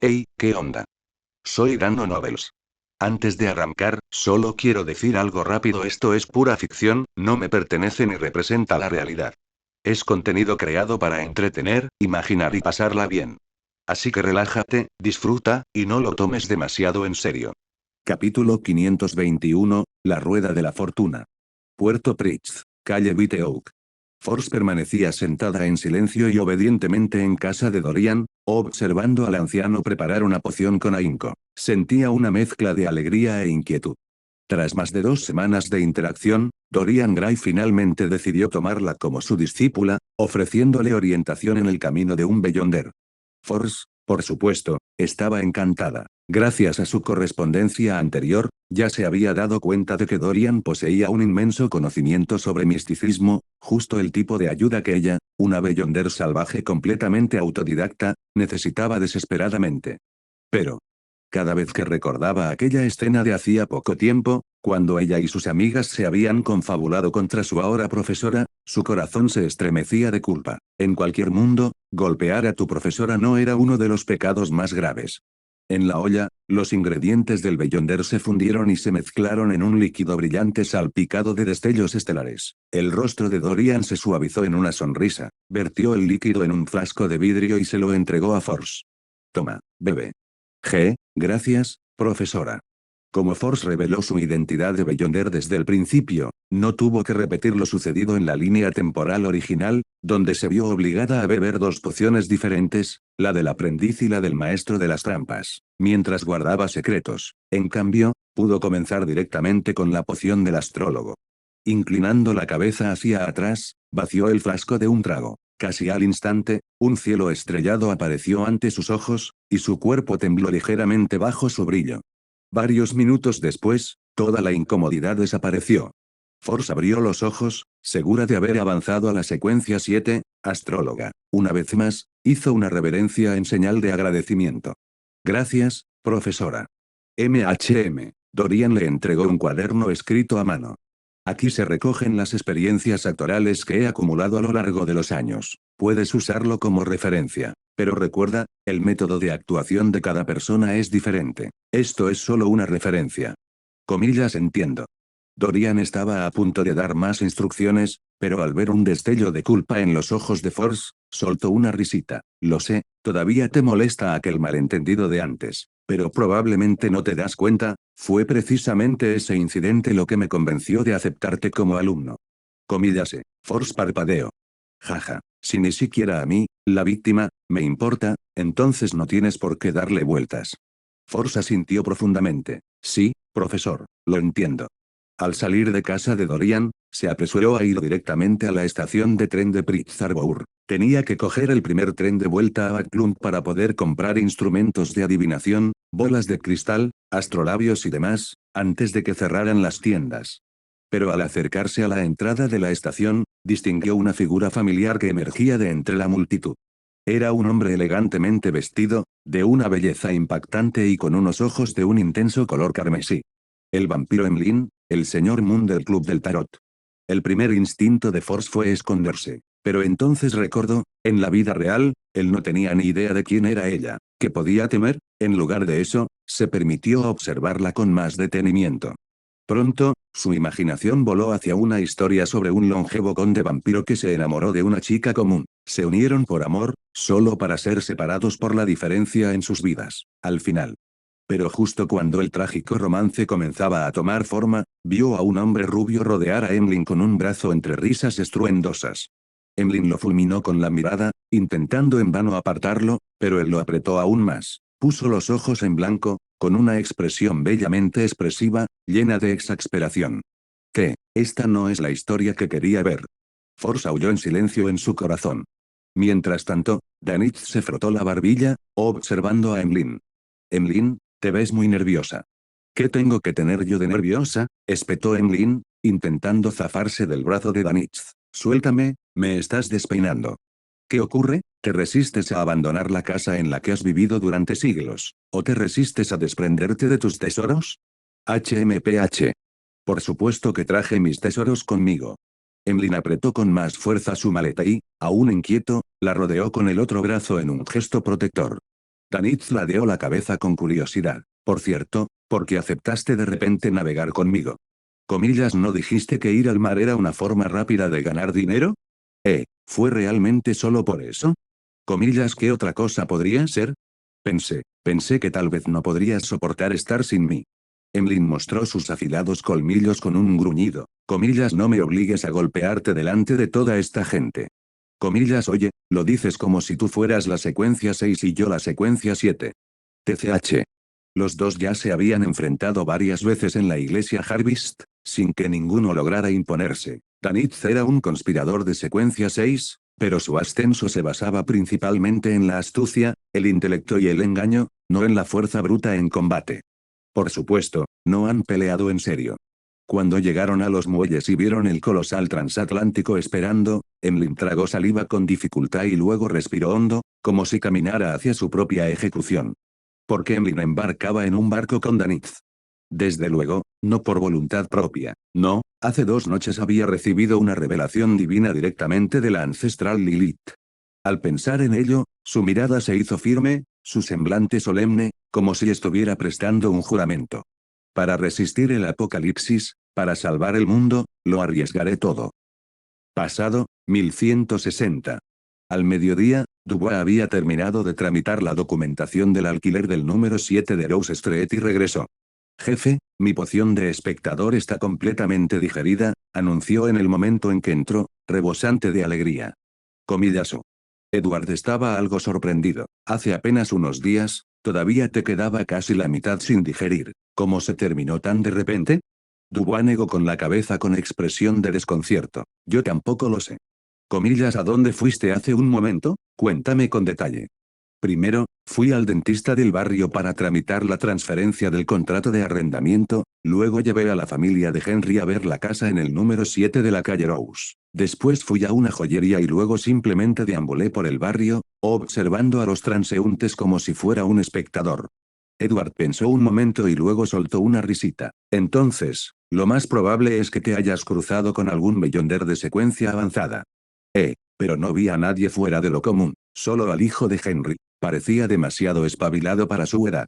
Hey, ¿qué onda? Soy Dando Novels. Antes de arrancar, solo quiero decir algo rápido: esto es pura ficción, no me pertenece ni representa la realidad. Es contenido creado para entretener, imaginar y pasarla bien. Así que relájate, disfruta, y no lo tomes demasiado en serio. Capítulo 521, La Rueda de la Fortuna. Puerto Pritz, calle White Oak. Force permanecía sentada en silencio y obedientemente en casa de Dorian, observando al anciano preparar una poción con ahínco. Sentía una mezcla de alegría e inquietud. Tras más de 2 semanas de interacción, Dorian Gray finalmente decidió tomarla como su discípula, ofreciéndole orientación en el camino de un Beyonder. Force, por supuesto, estaba encantada. Gracias a su correspondencia anterior, ya se había dado cuenta de que Dorian poseía un inmenso conocimiento sobre misticismo, justo el tipo de ayuda que ella, una Beyonder salvaje completamente autodidacta, necesitaba desesperadamente. Pero, cada vez que recordaba aquella escena de hacía poco tiempo, cuando ella y sus amigas se habían confabulado contra su ahora profesora, su corazón se estremecía de culpa. En cualquier mundo, golpear a tu profesora no era uno de los pecados más graves. En la olla, los ingredientes del Beyonder se fundieron y se mezclaron en un líquido brillante salpicado de destellos estelares. El rostro de Dorian se suavizó en una sonrisa, vertió el líquido en un frasco de vidrio y se lo entregó a Force. Toma, bebe. Gracias, profesora. Como Force reveló su identidad de Beyonder desde el principio, no tuvo que repetir lo sucedido en la línea temporal original, donde se vio obligada a beber dos pociones diferentes, la del aprendiz y la del maestro de las trampas, mientras guardaba secretos. En cambio, pudo comenzar directamente con la poción del astrólogo. Inclinando la cabeza hacia atrás, vació el frasco de un trago. Casi al instante, un cielo estrellado apareció ante sus ojos, y su cuerpo tembló ligeramente bajo su brillo. Varios minutos después, toda la incomodidad desapareció. Force abrió los ojos, segura de haber avanzado a la secuencia 7, astróloga. Una vez más, hizo una reverencia en señal de agradecimiento. Gracias, profesora. Dorian le entregó un cuaderno escrito a mano. Aquí se recogen las experiencias actorales que he acumulado a lo largo de los años. Puedes usarlo como referencia. Pero recuerda, el método de actuación de cada persona es diferente. Esto es solo una referencia. Comillas, entiendo. Dorian estaba a punto de dar más instrucciones, pero al ver un destello de culpa en los ojos de Force, soltó una risita. Lo sé, todavía te molesta aquel malentendido de antes, pero probablemente no te das cuenta, fue precisamente ese incidente lo que me convenció de aceptarte como alumno. Comillas, Force parpadeó. Jaja, si ni siquiera a mí, la víctima, me importa, entonces no tienes por qué darle vueltas. Force asintió profundamente. Sí, profesor, lo entiendo. Al salir de casa de Dorian, se apresuró a ir directamente a la estación de tren de Pritzarbourg. Tenía que coger el primer tren de vuelta a Backlund para poder comprar instrumentos de adivinación, bolas de cristal, astrolabios y demás, antes de que cerraran las tiendas. Pero al acercarse a la entrada de la estación, distinguió una figura familiar que emergía de entre la multitud. Era un hombre elegantemente vestido, de una belleza impactante y con unos ojos de un intenso color carmesí. El vampiro Emlyn, el señor Moon del Club del Tarot. El primer instinto de Force fue esconderse, pero entonces recordó, en la vida real, él no tenía ni idea de quién era ella, que podía temer. En lugar de eso, se permitió observarla con más detenimiento. Pronto, su imaginación voló hacia una historia sobre un longevo conde vampiro que se enamoró de una chica común. Se unieron por amor, solo para ser separados por la diferencia en sus vidas. Al final. Pero justo cuando el trágico romance comenzaba a tomar forma, vio a un hombre rubio rodear a Emlyn con un brazo entre risas estruendosas. Emlyn lo fulminó con la mirada, intentando en vano apartarlo, pero él lo apretó aún más. Puso los ojos en blanco, con una expresión bellamente expresiva, llena de exasperación. ¿Qué? Esta no es la historia que quería ver. Force aulló en silencio en su corazón. Mientras tanto, Danitz se frotó la barbilla, observando a Emlyn. Emlyn, te ves muy nerviosa. ¿Qué tengo que tener yo de nerviosa?, espetó Emlyn, intentando zafarse del brazo de Danitz. Suéltame, me estás despeinando. ¿Qué ocurre? ¿Te resistes a abandonar la casa en la que has vivido durante siglos? ¿O te resistes a desprenderte de tus tesoros? HMPH. Por supuesto que traje mis tesoros conmigo. Emlyn apretó con más fuerza su maleta y, aún inquieto, la rodeó con el otro brazo en un gesto protector. Danitz ladeó la cabeza con curiosidad. Por cierto, ¿por qué aceptaste de repente navegar conmigo? Comillas, ¿no dijiste que ir al mar era una forma rápida de ganar dinero? ¿Fue realmente solo por eso? Comillas, ¿qué otra cosa podría ser? Pensé que tal vez no podrías soportar estar sin mí. Emlyn mostró sus afilados colmillos con un gruñido. Comillas, no me obligues a golpearte delante de toda esta gente. Comillas, oye, lo dices como si tú fueras la secuencia 6 y yo la secuencia 7. TCH. Los dos ya se habían enfrentado varias veces en la iglesia Harvest, sin que ninguno lograra imponerse. Danitz era un conspirador de secuencia 6, pero su ascenso se basaba principalmente en la astucia, el intelecto y el engaño, no en la fuerza bruta en combate. Por supuesto, no han peleado en serio. Cuando llegaron a los muelles y vieron el colosal transatlántico esperando, Emlyn tragó saliva con dificultad y luego respiró hondo, como si caminara hacia su propia ejecución. Porque Emlyn embarcaba en un barco con Danitz. Desde luego, no por voluntad propia, no, hace 2 noches había recibido una revelación divina directamente de la ancestral Lilith. Al pensar en ello, su mirada se hizo firme, su semblante solemne, como si estuviera prestando un juramento. Para resistir el apocalipsis, para salvar el mundo, lo arriesgaré todo. Pasado, 1160. Al mediodía, Dubois había terminado de tramitar la documentación del alquiler del número 7 de Rose Street y regresó. Jefe, mi poción de espectador está completamente digerida, anunció en el momento en que entró, rebosante de alegría. Comillazo. Edward estaba algo sorprendido. Hace apenas unos días, todavía te quedaba casi la mitad sin digerir. ¿Cómo se terminó tan de repente? Dubois negó con la cabeza con expresión de desconcierto. Yo tampoco lo sé. Comillas, ¿a dónde fuiste hace un momento? Cuéntame con detalle. Primero, fui al dentista del barrio para tramitar la transferencia del contrato de arrendamiento, luego llevé a la familia de Henry a ver la casa en el número 7 de la calle Rose. Después fui a una joyería y luego simplemente deambulé por el barrio, observando a los transeúntes como si fuera un espectador. Edward pensó un momento y luego soltó una risita. Entonces, lo más probable es que te hayas cruzado con algún beyonder de secuencia avanzada. Pero no vi a nadie fuera de lo común, solo al hijo de Henry. Parecía demasiado espabilado para su edad.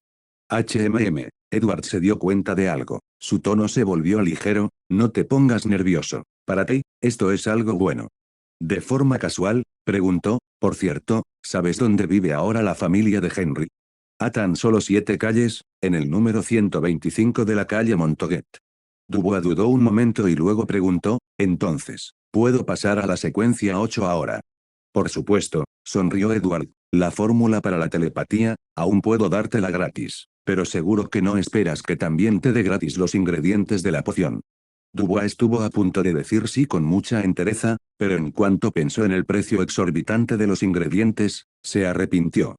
Edward se dio cuenta de algo. Su tono se volvió ligero, no te pongas nervioso. Para ti, esto es algo bueno. De forma casual, preguntó, por cierto, ¿sabes dónde vive ahora la familia de Henry? A tan solo 7 calles, en el número 125 de la calle Montoguet. Dubois dudó un momento y luego preguntó, entonces, ¿puedo pasar a la secuencia 8 ahora? Por supuesto, sonrió Edward. La fórmula para la telepatía, aún puedo dártela gratis. Pero seguro que no esperas que también te dé gratis los ingredientes de la poción. Dubois estuvo a punto de decir sí con mucha entereza, pero en cuanto pensó en el precio exorbitante de los ingredientes, se arrepintió.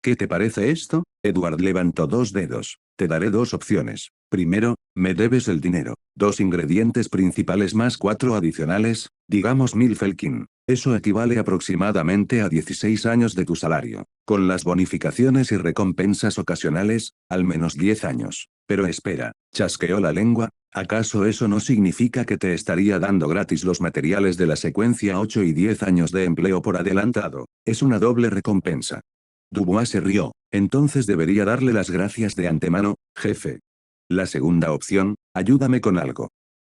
¿Qué te parece esto? Edward levantó 2 dedos. Te daré 2 opciones. Primero, me debes el dinero. 2 ingredientes principales más 4 adicionales, digamos 1000 Felkin. Eso equivale aproximadamente a 16 años de tu salario. Con las bonificaciones y recompensas ocasionales, al menos 10 años. Pero espera, chasqueó la lengua, ¿acaso eso no significa que te estaría dando gratis los materiales de la secuencia 8 y 10 años de empleo por adelantado? Es una doble recompensa. Dubois se rió. Entonces debería darle las gracias de antemano, jefe. La segunda opción, ayúdame con algo.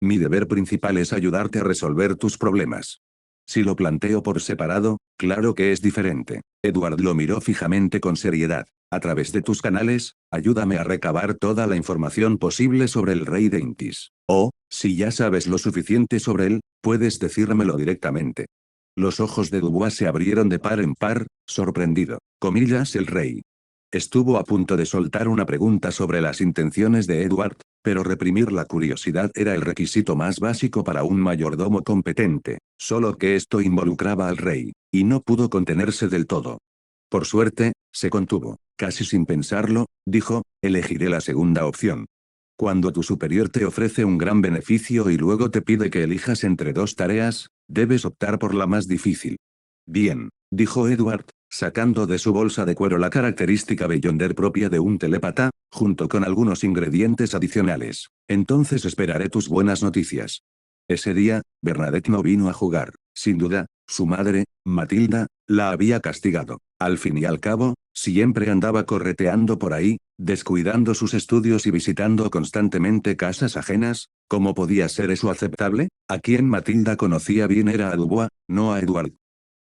Mi deber principal es ayudarte a resolver tus problemas. Si lo planteo por separado, claro que es diferente. Edward lo miró fijamente con seriedad. A través de tus canales, ayúdame a recabar toda la información posible sobre el rey de Intis. O, si ya sabes lo suficiente sobre él, puedes decírmelo directamente. Los ojos de Dubois se abrieron de par en par, sorprendido. Comillas, el rey. Estuvo a punto de soltar una pregunta sobre las intenciones de Edward, pero reprimir la curiosidad era el requisito más básico para un mayordomo competente, solo que esto involucraba al rey, y no pudo contenerse del todo. Por suerte, se contuvo. Casi sin pensarlo, dijo, elegiré la segunda opción. Cuando tu superior te ofrece un gran beneficio y luego te pide que elijas entre 2 tareas, debes optar por la más difícil. Bien, dijo Edward, sacando de su bolsa de cuero la característica Beyonder propia de un telépata, junto con algunos ingredientes adicionales. Entonces esperaré tus buenas noticias. Ese día, Bernadette no vino a jugar. Sin duda, su madre, Matilda, la había castigado. Al fin y al cabo, siempre andaba correteando por ahí, descuidando sus estudios y visitando constantemente casas ajenas. ¿Cómo podía ser eso aceptable? A quien Matilda conocía bien era a Dubois, no a Edward.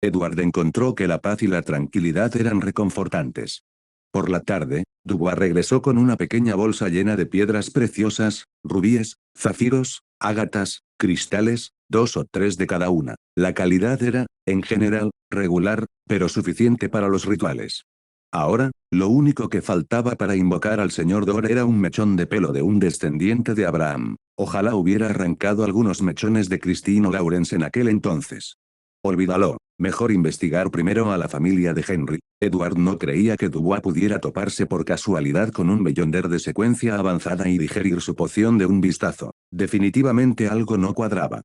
Edward encontró que la paz y la tranquilidad eran reconfortantes. Por la tarde, Dubois regresó con una pequeña bolsa llena de piedras preciosas, rubíes, zafiros, ágatas, cristales, 2 o 3 de cada una. La calidad era, en general, regular, pero suficiente para los rituales. Ahora, lo único que faltaba para invocar al señor Dor era un mechón de pelo de un descendiente de Abraham. Ojalá hubiera arrancado algunos mechones de Christine o Lawrence en aquel entonces. Olvídalo, mejor investigar primero a la familia de Henry. Edward no creía que Dubois pudiera toparse por casualidad con un Beyonder de secuencia avanzada y digerir su poción de un vistazo. Definitivamente algo no cuadraba.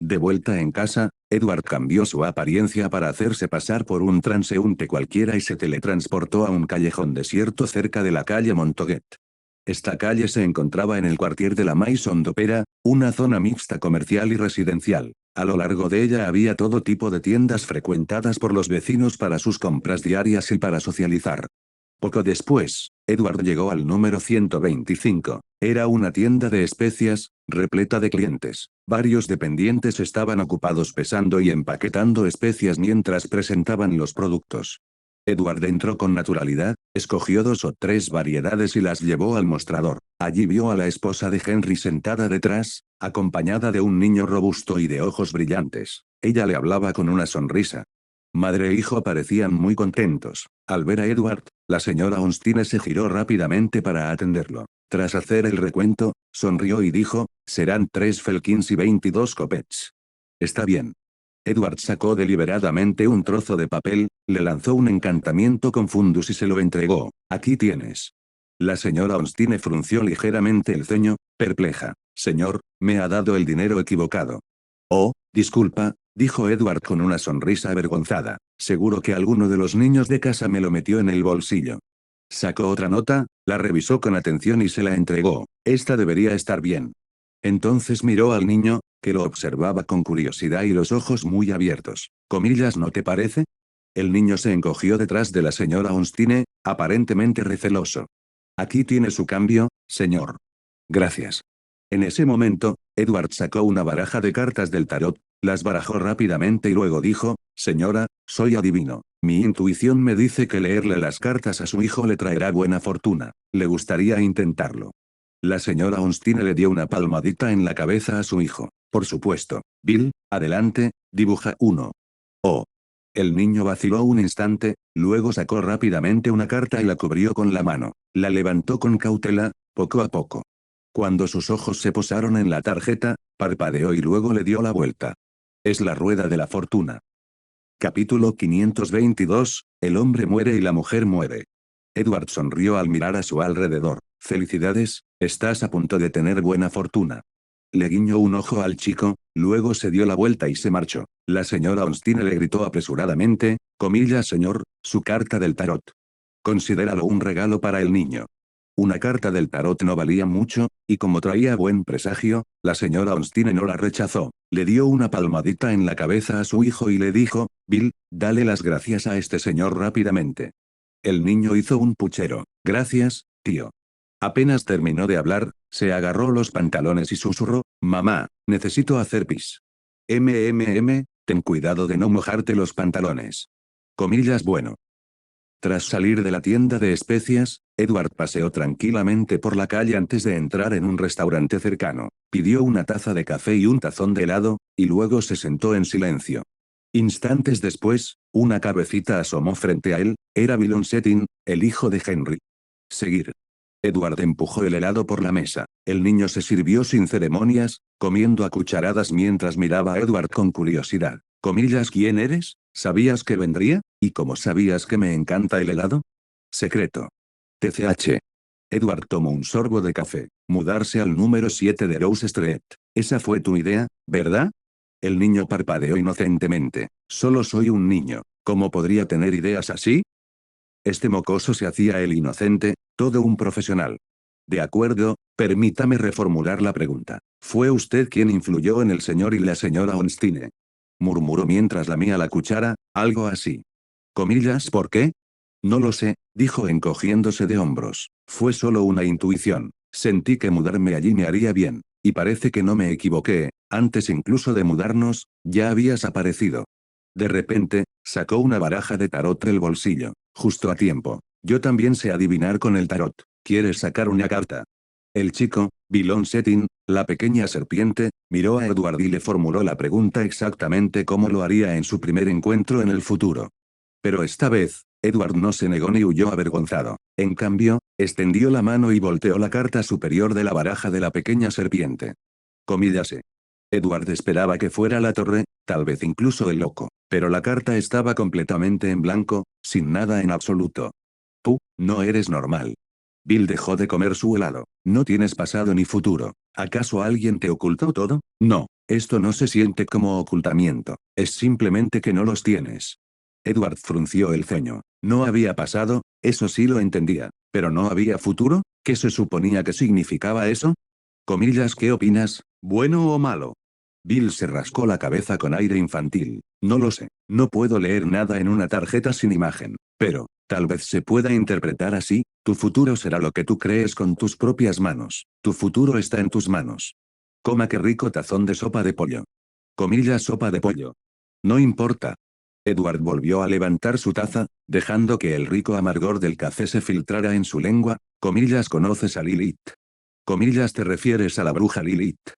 De vuelta en casa, Edward cambió su apariencia para hacerse pasar por un transeúnte cualquiera y se teletransportó a un callejón desierto cerca de la calle Montoguet. Esta calle se encontraba en el quartier de la Maison d'Opera, una zona mixta comercial y residencial. A lo largo de ella había todo tipo de tiendas frecuentadas por los vecinos para sus compras diarias y para socializar. Poco después, Edward llegó al número 125. Era una tienda de especias, repleta de clientes. Varios dependientes estaban ocupados pesando y empaquetando especias mientras presentaban los productos. Edward entró con naturalidad, escogió 2 o 3 variedades y las llevó al mostrador. Allí vio a la esposa de Henry sentada detrás, acompañada de un niño robusto y de ojos brillantes. Ella le hablaba con una sonrisa. Madre e hijo parecían muy contentos. Al ver a Edward, la señora Onstine se giró rápidamente para atenderlo. Tras hacer el recuento, sonrió y dijo, serán 3 Felkins y 22 copets. Está bien. Edward sacó deliberadamente un trozo de papel, le lanzó un encantamiento con fundus y se lo entregó. Aquí tienes. La señora Onstine frunció ligeramente el ceño, perpleja. Señor, me ha dado el dinero equivocado. Oh, disculpa, dijo Edward con una sonrisa avergonzada. Seguro que alguno de los niños de casa me lo metió en el bolsillo. Sacó otra nota, la revisó con atención y se la entregó. Esta debería estar bien. Entonces miró al niño, que lo observaba con curiosidad y los ojos muy abiertos. Comillas, ¿no te parece? El niño se encogió detrás de la señora Onstine, aparentemente receloso. Aquí tiene su cambio, señor. Gracias. En ese momento, Edward sacó una baraja de cartas del tarot, las barajó rápidamente y luego dijo, señora, soy adivino. Mi intuición me dice que leerle las cartas a su hijo le traerá buena fortuna. ¿Le gustaría intentarlo? La señora Onstine le dio una palmadita en la cabeza a su hijo. Por supuesto. Bill, adelante, dibuja uno. Oh. El niño vaciló un instante, luego sacó rápidamente una carta y la cubrió con la mano. La levantó con cautela, poco a poco. Cuando sus ojos se posaron en la tarjeta, parpadeó y luego le dio la vuelta. Es la rueda de la fortuna. Capítulo 522, el hombre muere y la mujer muere. Edward sonrió al mirar a su alrededor. Felicidades, estás a punto de tener buena fortuna. Le guiñó un ojo al chico, luego se dio la vuelta y se marchó. La señora Onstine le gritó apresuradamente, comillas señor, su carta del tarot. Considéralo un regalo para el niño. Una carta del tarot no valía mucho, y como traía buen presagio, la señora Onstine no la rechazó. Le dio una palmadita en la cabeza a su hijo y le dijo, Bill, dale las gracias a este señor rápidamente. El niño hizo un puchero. Gracias, tío. Apenas terminó de hablar, se agarró los pantalones y susurró, mamá, necesito hacer pis. Ten cuidado de no mojarte los pantalones. Comillas bueno. Tras salir de la tienda de especias, Edward paseó tranquilamente por la calle antes de entrar en un restaurante cercano. Pidió una taza de café y un tazón de helado, y luego se sentó en silencio. Instantes después, una cabecita asomó frente a él, era Bill Onsettin, el hijo de Henry. Seguir. Edward empujó el helado por la mesa. El niño se sirvió sin ceremonias, comiendo a cucharadas mientras miraba a Edward con curiosidad. Comillas, ¿quién eres? ¿Sabías que vendría? ¿Y cómo sabías que me encanta el helado? Secreto. TCH. Edward tomó un sorbo de café. Mudarse al número 7 de Rose Street. Esa fue tu idea, ¿verdad? El niño parpadeó inocentemente. Solo soy un niño. ¿Cómo podría tener ideas así? Este mocoso se hacía el inocente, todo un profesional. De acuerdo, permítame reformular la pregunta. ¿Fue usted quien influyó en el señor y la señora Onstine? Murmuró mientras lamía la cuchara, algo así. Comillas, ¿por qué? No lo sé, dijo encogiéndose de hombros. Fue solo una intuición. Sentí que mudarme allí me haría bien. Y parece que no me equivoqué, antes incluso de mudarnos, ya habías aparecido. De repente, sacó una baraja de tarot del bolsillo. Justo a tiempo. Yo también sé adivinar con el tarot. ¿Quieres sacar una carta? El chico, Bilon Setting, la pequeña serpiente, miró a Edward y le formuló la pregunta exactamente como lo haría en su primer encuentro en el futuro. Pero esta vez, Edward no se negó ni huyó avergonzado. En cambio, extendió la mano y volteó la carta superior de la baraja de la pequeña serpiente. Comíllase. Edward esperaba que fuera la torre, tal vez incluso el loco, pero la carta estaba completamente en blanco, sin nada en absoluto. Tú, no eres normal. Bill dejó de comer su helado. No tienes pasado ni futuro. ¿Acaso alguien te ocultó todo? No, esto no se siente como ocultamiento. Es simplemente que no los tienes. Edward frunció el ceño. No había pasado, eso sí lo entendía. ¿Pero no había futuro? ¿Qué se suponía que significaba eso? Comillas, ¿qué opinas? ¿Bueno o malo? Bill se rascó la cabeza con aire infantil. No lo sé. No puedo leer nada en una tarjeta sin imagen. Pero, tal vez se pueda interpretar así, tu futuro será lo que tú crees con tus propias manos. Tu futuro está en tus manos. Coma qué rico tazón de sopa de pollo. Comillas, sopa de pollo. No importa. Edward volvió a levantar su taza, dejando que el rico amargor del café se filtrara en su lengua. Comillas, ¿conoces a Lilith? Comillas, ¿te refieres a la bruja Lilith?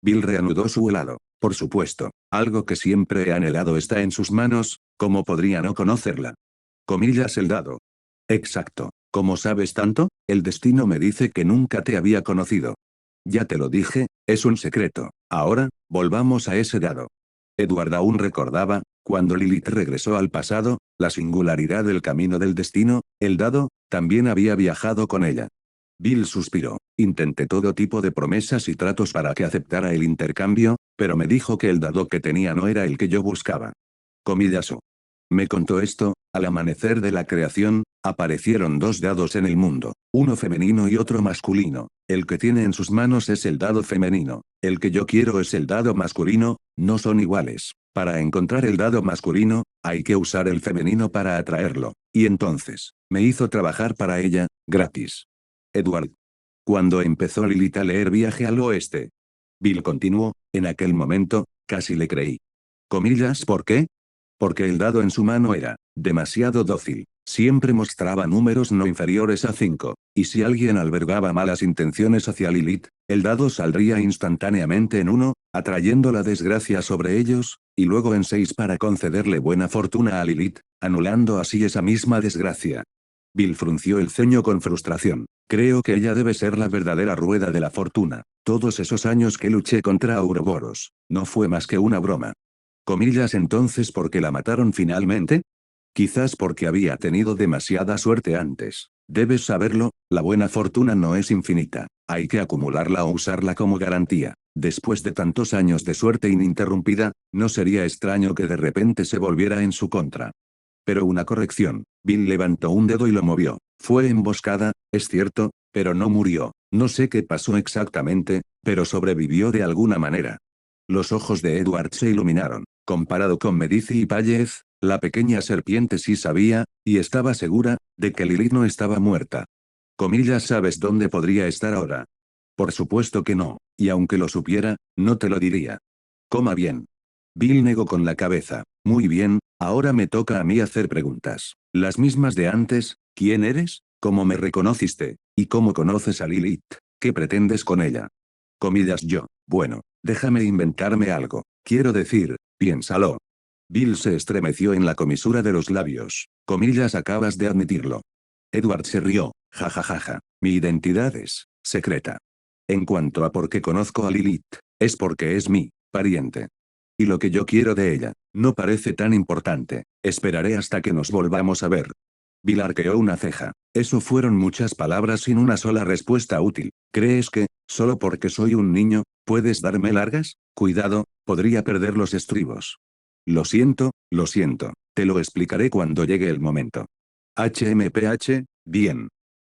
Bill reanudó su helado. Por supuesto, algo que siempre he anhelado está en sus manos, ¿cómo podría no conocerla? Comillas, el dado. Exacto. ¿Cómo sabes tanto? El destino me dice que nunca te había conocido. Ya te lo dije, es un secreto. Ahora, volvamos a ese dado. Edward aún recordaba, cuando Lilith regresó al pasado, la singularidad del camino del destino, el dado, también había viajado con ella. Bill suspiró. Intenté todo tipo de promesas y tratos para que aceptara el intercambio, pero me dijo que el dado que tenía no era el que yo buscaba. Comillas. Me contó esto, al amanecer de la creación, aparecieron dos dados en el mundo, uno femenino y otro masculino. El que tiene en sus manos es el dado femenino, el que yo quiero es el dado masculino, no son iguales. Para encontrar el dado masculino, hay que usar el femenino para atraerlo, y entonces, me hizo trabajar para ella, gratis. Edward. Cuando empezó Lilith a leer Viaje al Oeste. Bill continuó, en aquel momento, casi le creí. Comillas, ¿por qué? Porque el dado en su mano era demasiado dócil. Siempre mostraba números no inferiores a 5, y si alguien albergaba malas intenciones hacia Lilith, el dado saldría instantáneamente en 1, atrayendo la desgracia sobre ellos, y luego en 6 para concederle buena fortuna a Lilith, anulando así esa misma desgracia. Bill frunció el ceño con frustración. Creo que ella debe ser la verdadera rueda de la fortuna. Todos esos años que luché contra Ouroboros, no fue más que una broma. Comillas, entonces, ¿por qué la mataron finalmente? Quizás porque había tenido demasiada suerte antes. Debes saberlo, la buena fortuna no es infinita. Hay que acumularla o usarla como garantía. Después de tantos años de suerte ininterrumpida, no sería extraño que de repente se volviera en su contra. Pero una corrección. Bill levantó un dedo y lo movió. Fue emboscada, es cierto, pero no murió. No sé qué pasó exactamente, pero sobrevivió de alguna manera. Los ojos de Edward se iluminaron. Comparado con Medici y Pállez, la pequeña serpiente sí sabía, y estaba segura, de que Lilith no estaba muerta. Comillas, ¿sabes dónde podría estar ahora? Por supuesto que no, y aunque lo supiera, no te lo diría. Coma bien. Bill negó con la cabeza. Muy bien, ahora me toca a mí hacer preguntas. Las mismas de antes, ¿quién eres? ¿Cómo me reconociste? ¿Y cómo conoces a Lilith? ¿Qué pretendes con ella? Comillas yo. Bueno, déjame inventarme algo. Quiero decir, piénsalo. Bill se estremeció en la comisura de los labios. Comillas, acabas de admitirlo. Edward se rió. Ja ja ja ja. Mi identidad es secreta. En cuanto a por qué conozco a Lilith, es porque es mi pariente. Y lo que yo quiero de ella, no parece tan importante. Esperaré hasta que nos volvamos a ver. Bill arqueó una ceja. Eso fueron muchas palabras sin una sola respuesta útil. ¿Crees que, solo porque soy un niño, puedes darme largas? Cuidado, podría perder los estribos. Lo siento, te lo explicaré cuando llegue el momento. HMPH, bien.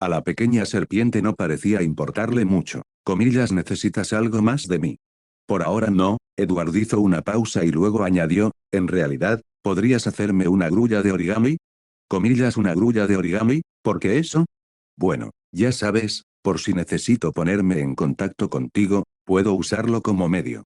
A la pequeña serpiente no parecía importarle mucho. Comillas, ¿necesitas algo más de mí? Por ahora no, Edward hizo una pausa y luego añadió, en realidad, ¿podrías hacerme una grulla de origami? Comillas, ¿una grulla de origami? ¿Por qué eso? Bueno, ya sabes, por si necesito ponerme en contacto contigo, puedo usarlo como medio.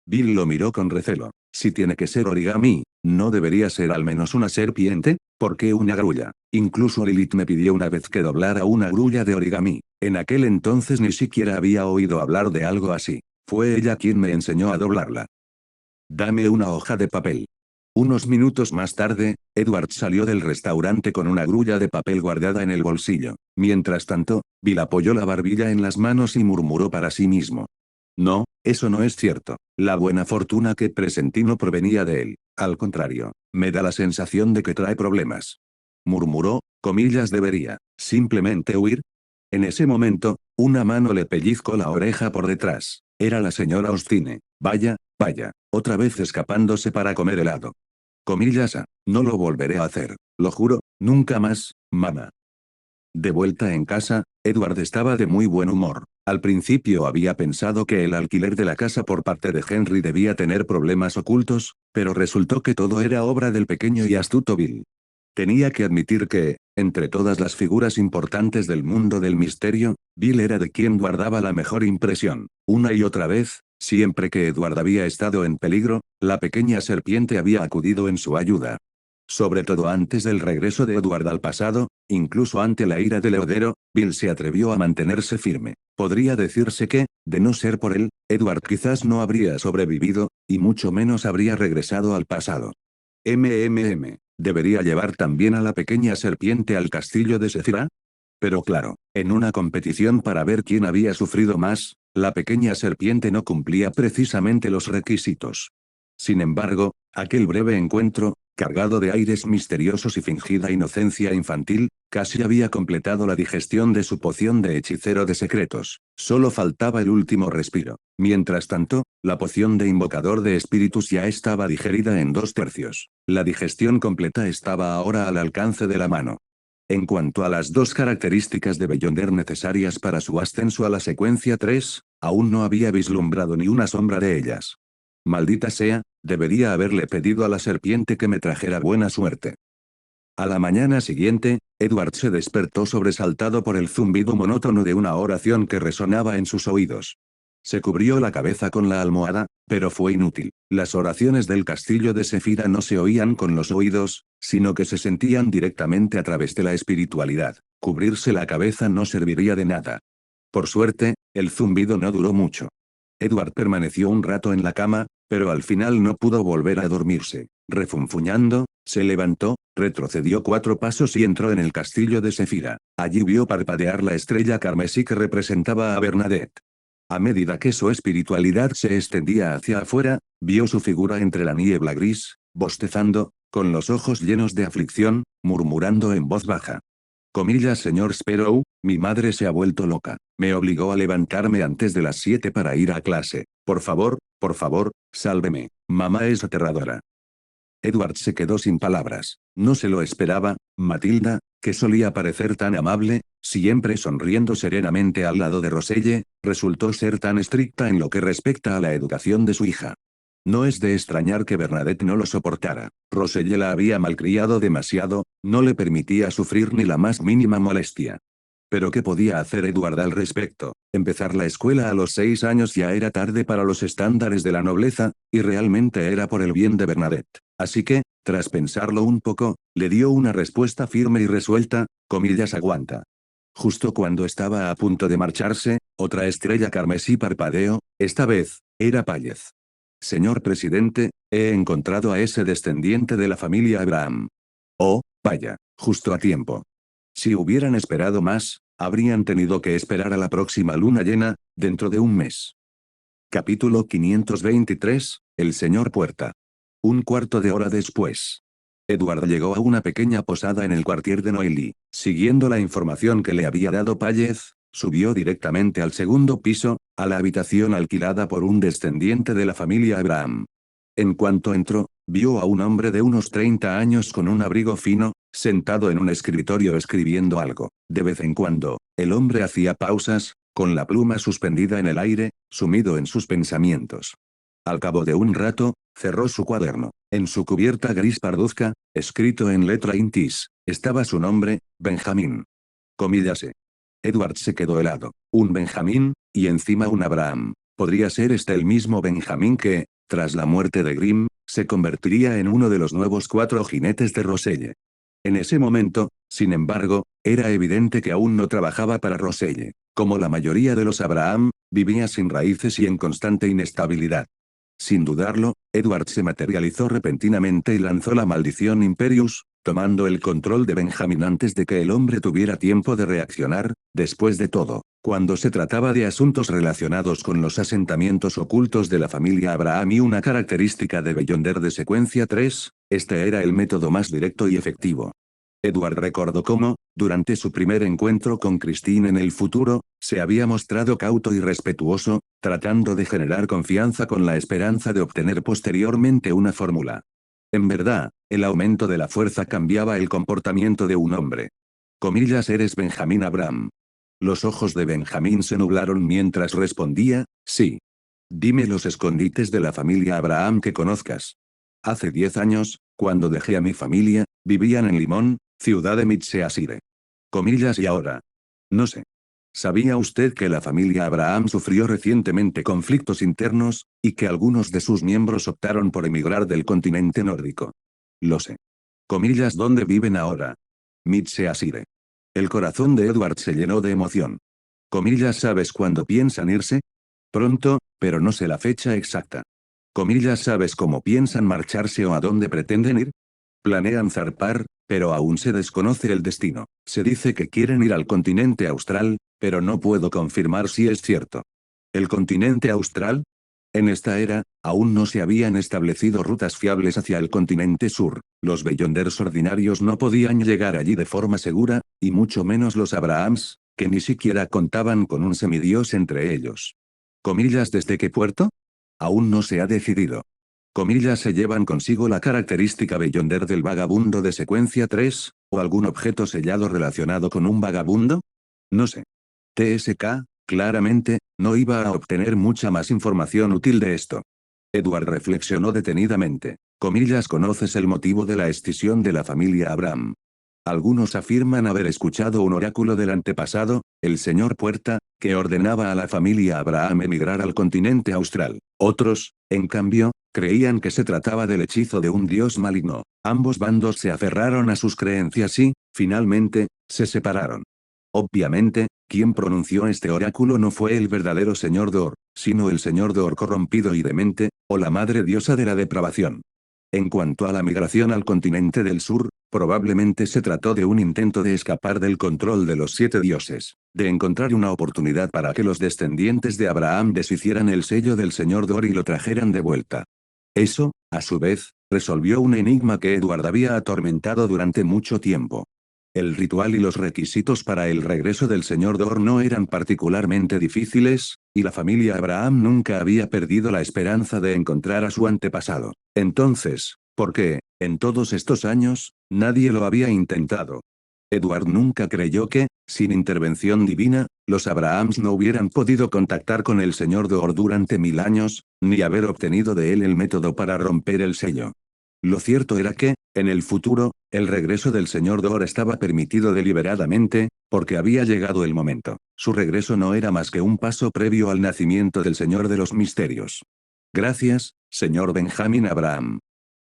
Bill lo miró con recelo. Si tiene que ser origami, ¿no debería ser al menos una serpiente? ¿Por qué una grulla? Incluso Lilith me pidió una vez que doblara una grulla de origami. En aquel entonces ni siquiera había oído hablar de algo así. Fue ella quien me enseñó a doblarla. Dame una hoja de papel. Unos minutos más tarde, Edward salió del restaurante con una grulla de papel guardada en el bolsillo. Mientras tanto, Bill apoyó la barbilla en las manos y murmuró para sí mismo. No, eso no es cierto. La buena fortuna que presentí no provenía de él. Al contrario, me da la sensación de que trae problemas. Murmuró, comillas, debería simplemente huir. En ese momento, una mano le pellizcó la oreja por detrás. Era la señora Ostine. Vaya, vaya, otra vez escapándose para comer helado. Comillas, no lo volveré a hacer. Lo juro, nunca más, mamá. De vuelta en casa, Edward estaba de muy buen humor. Al principio había pensado que el alquiler de la casa por parte de Henry debía tener problemas ocultos, pero resultó que todo era obra del pequeño y astuto Bill. Tenía que admitir que, entre todas las figuras importantes del mundo del misterio, Bill era de quien guardaba la mejor impresión. Una y otra vez, siempre que Edward había estado en peligro, la pequeña serpiente había acudido en su ayuda. Sobre todo antes del regreso de Edward al pasado, incluso ante la ira de Leodero, Bill se atrevió a mantenerse firme. Podría decirse que, de no ser por él, Edward quizás no habría sobrevivido, y mucho menos habría regresado al pasado. ¿Debería llevar también a la pequeña serpiente al castillo de Sefira? Pero claro, en una competición para ver quién había sufrido más, la pequeña serpiente no cumplía precisamente los requisitos. Sin embargo, aquel breve encuentro, cargado de aires misteriosos y fingida inocencia infantil, casi había completado la digestión de su poción de hechicero de secretos. Solo faltaba el último respiro. Mientras tanto, la poción de invocador de espíritus ya estaba digerida en 2/3. La digestión completa estaba ahora al alcance de la mano. En cuanto a las dos características de Beyonder necesarias para su ascenso a la secuencia 3, aún no había vislumbrado ni una sombra de ellas. Maldita sea, debería haberle pedido a la serpiente que me trajera buena suerte. A la mañana siguiente, Edward se despertó sobresaltado por el zumbido monótono de una oración que resonaba en sus oídos. Se cubrió la cabeza con la almohada, pero fue inútil. Las oraciones del castillo de Sefira no se oían con los oídos, sino que se sentían directamente a través de la espiritualidad. Cubrirse la cabeza no serviría de nada. Por suerte, el zumbido no duró mucho. Edward permaneció un rato en la cama, pero al final no pudo volver a dormirse. Refunfuñando, se levantó, retrocedió 4 pasos y entró en el castillo de Sefira. Allí vio parpadear la estrella carmesí que representaba a Bernadette. A medida que su espiritualidad se extendía hacia afuera, vio su figura entre la niebla gris, bostezando, con los ojos llenos de aflicción, murmurando en voz baja. Comillas, señor Sparrow, mi madre se ha vuelto loca. Me obligó a levantarme antes de las 7 para ir a clase. Por favor, sálveme. Mamá es aterradora. Edward se quedó sin palabras. No se lo esperaba, Matilda, que solía parecer tan amable, siempre sonriendo serenamente al lado de Roselle, resultó ser tan estricta en lo que respecta a la educación de su hija. No es de extrañar que Bernadette no lo soportara. Roselle la había malcriado demasiado, no le permitía sufrir ni la más mínima molestia. Pero ¿qué podía hacer Edward al respecto? Empezar la escuela a los 6 años ya era tarde para los estándares de la nobleza, y realmente era por el bien de Bernadette. Así que, tras pensarlo un poco, le dio una respuesta firme y resuelta, comillas, aguanta. Justo cuando estaba a punto de marcharse, otra estrella carmesí parpadeó, esta vez, era Pállez. Señor presidente, he encontrado a ese descendiente de la familia Abraham. Oh, vaya, justo a tiempo. Si hubieran esperado más, habrían tenido que esperar a la próxima luna llena, dentro de un mes. Capítulo 523, El señor Puerta. Un cuarto de hora después. Edward llegó a una pequeña posada en el cuartier de Noilly. Siguiendo la información que le había dado Pállez, subió directamente al segundo piso, a la habitación alquilada por un descendiente de la familia Abraham. En cuanto entró, vio a un hombre de unos 30 años con un abrigo fino, sentado en un escritorio escribiendo algo. De vez en cuando, el hombre hacía pausas, con la pluma suspendida en el aire, sumido en sus pensamientos. Al cabo de un rato, cerró su cuaderno. En su cubierta gris parduzca, escrito en letra intis, estaba su nombre, Benjamín. Comillase. Edward se quedó helado. Un Benjamín, y encima un Abraham. ¿Podría ser este el mismo Benjamín que, tras la muerte de Grimm, se convertiría en uno de los nuevos 4 jinetes de Roselle? En ese momento, sin embargo, era evidente que aún no trabajaba para Roselle. Como la mayoría de los Abraham, vivía sin raíces y en constante inestabilidad. Sin dudarlo, Edward se materializó repentinamente y lanzó la maldición Imperius, tomando el control de Benjamin antes de que el hombre tuviera tiempo de reaccionar. Después de todo, cuando se trataba de asuntos relacionados con los asentamientos ocultos de la familia Abraham y una característica de Beyonder de secuencia 3, este era el método más directo y efectivo. Edward recordó cómo, durante su primer encuentro con Christine en el futuro, se había mostrado cauto y respetuoso, tratando de generar confianza con la esperanza de obtener posteriormente una fórmula. En verdad, el aumento de la fuerza cambiaba el comportamiento de un hombre. Comillas, eres Benjamín Abraham. Los ojos de Benjamín se nublaron mientras respondía, sí. Dime los escondites de la familia Abraham que conozcas. Hace 10 años, cuando dejé a mi familia, vivían en Limón, ciudad de Mitseasire. Comillas, y ahora. No sé. ¿Sabía usted que la familia Abraham sufrió recientemente conflictos internos, y que algunos de sus miembros optaron por emigrar del continente nórdico? Lo sé. Comillas, ¿dónde viven ahora? Mitseasire. El corazón de Edward se llenó de emoción. Comillas, ¿sabes cuándo piensan irse? Pronto, pero no sé la fecha exacta. Comillas, ¿sabes cómo piensan marcharse o a dónde pretenden ir? Planean zarpar, pero aún se desconoce el destino. Se dice que quieren ir al continente austral, pero no puedo confirmar si es cierto. ¿El continente austral? En esta era, aún no se habían establecido rutas fiables hacia el continente sur. Los Beyonders ordinarios no podían llegar allí de forma segura, y mucho menos los Abrahams, que ni siquiera contaban con un semidios entre ellos. Comillas, ¿desde qué puerto? Aún no se ha decidido. Comillas, se llevan consigo la característica Beyonder del vagabundo de secuencia 3, o algún objeto sellado relacionado con un vagabundo? No sé. TSK, claramente, no iba a obtener mucha más información útil de esto. Edward reflexionó detenidamente. Comillas, ¿conoces el motivo de la escisión de la familia Abraham? Algunos afirman haber escuchado un oráculo del antepasado, el señor Puerta, que ordenaba a la familia Abraham emigrar al continente austral. Otros, en cambio, creían que se trataba del hechizo de un dios maligno. Ambos bandos se aferraron a sus creencias y, finalmente, se separaron. Obviamente, quien pronunció este oráculo no fue el verdadero señor Dor, sino el señor Dor corrompido y demente, o la madre diosa de la depravación. En cuanto a la migración al continente del sur, probablemente se trató de un intento de escapar del control de los 7 dioses, de encontrar una oportunidad para que los descendientes de Abraham deshicieran el sello del señor Dor y lo trajeran de vuelta. Eso, a su vez, resolvió un enigma que Edward había atormentado durante mucho tiempo. El ritual y los requisitos para el regreso del señor Dor no eran particularmente difíciles, y la familia Abraham nunca había perdido la esperanza de encontrar a su antepasado. Entonces, ¿por qué, en todos estos años, nadie lo había intentado? Edward nunca creyó que, sin intervención divina, los Abrahams no hubieran podido contactar con el señor Dor durante 1000 años, ni haber obtenido de él el método para romper el sello. Lo cierto era que, en el futuro, el regreso del señor Dor estaba permitido deliberadamente, porque había llegado el momento. Su regreso no era más que un paso previo al nacimiento del Señor de los Misterios. Gracias, señor Benjamin Abraham.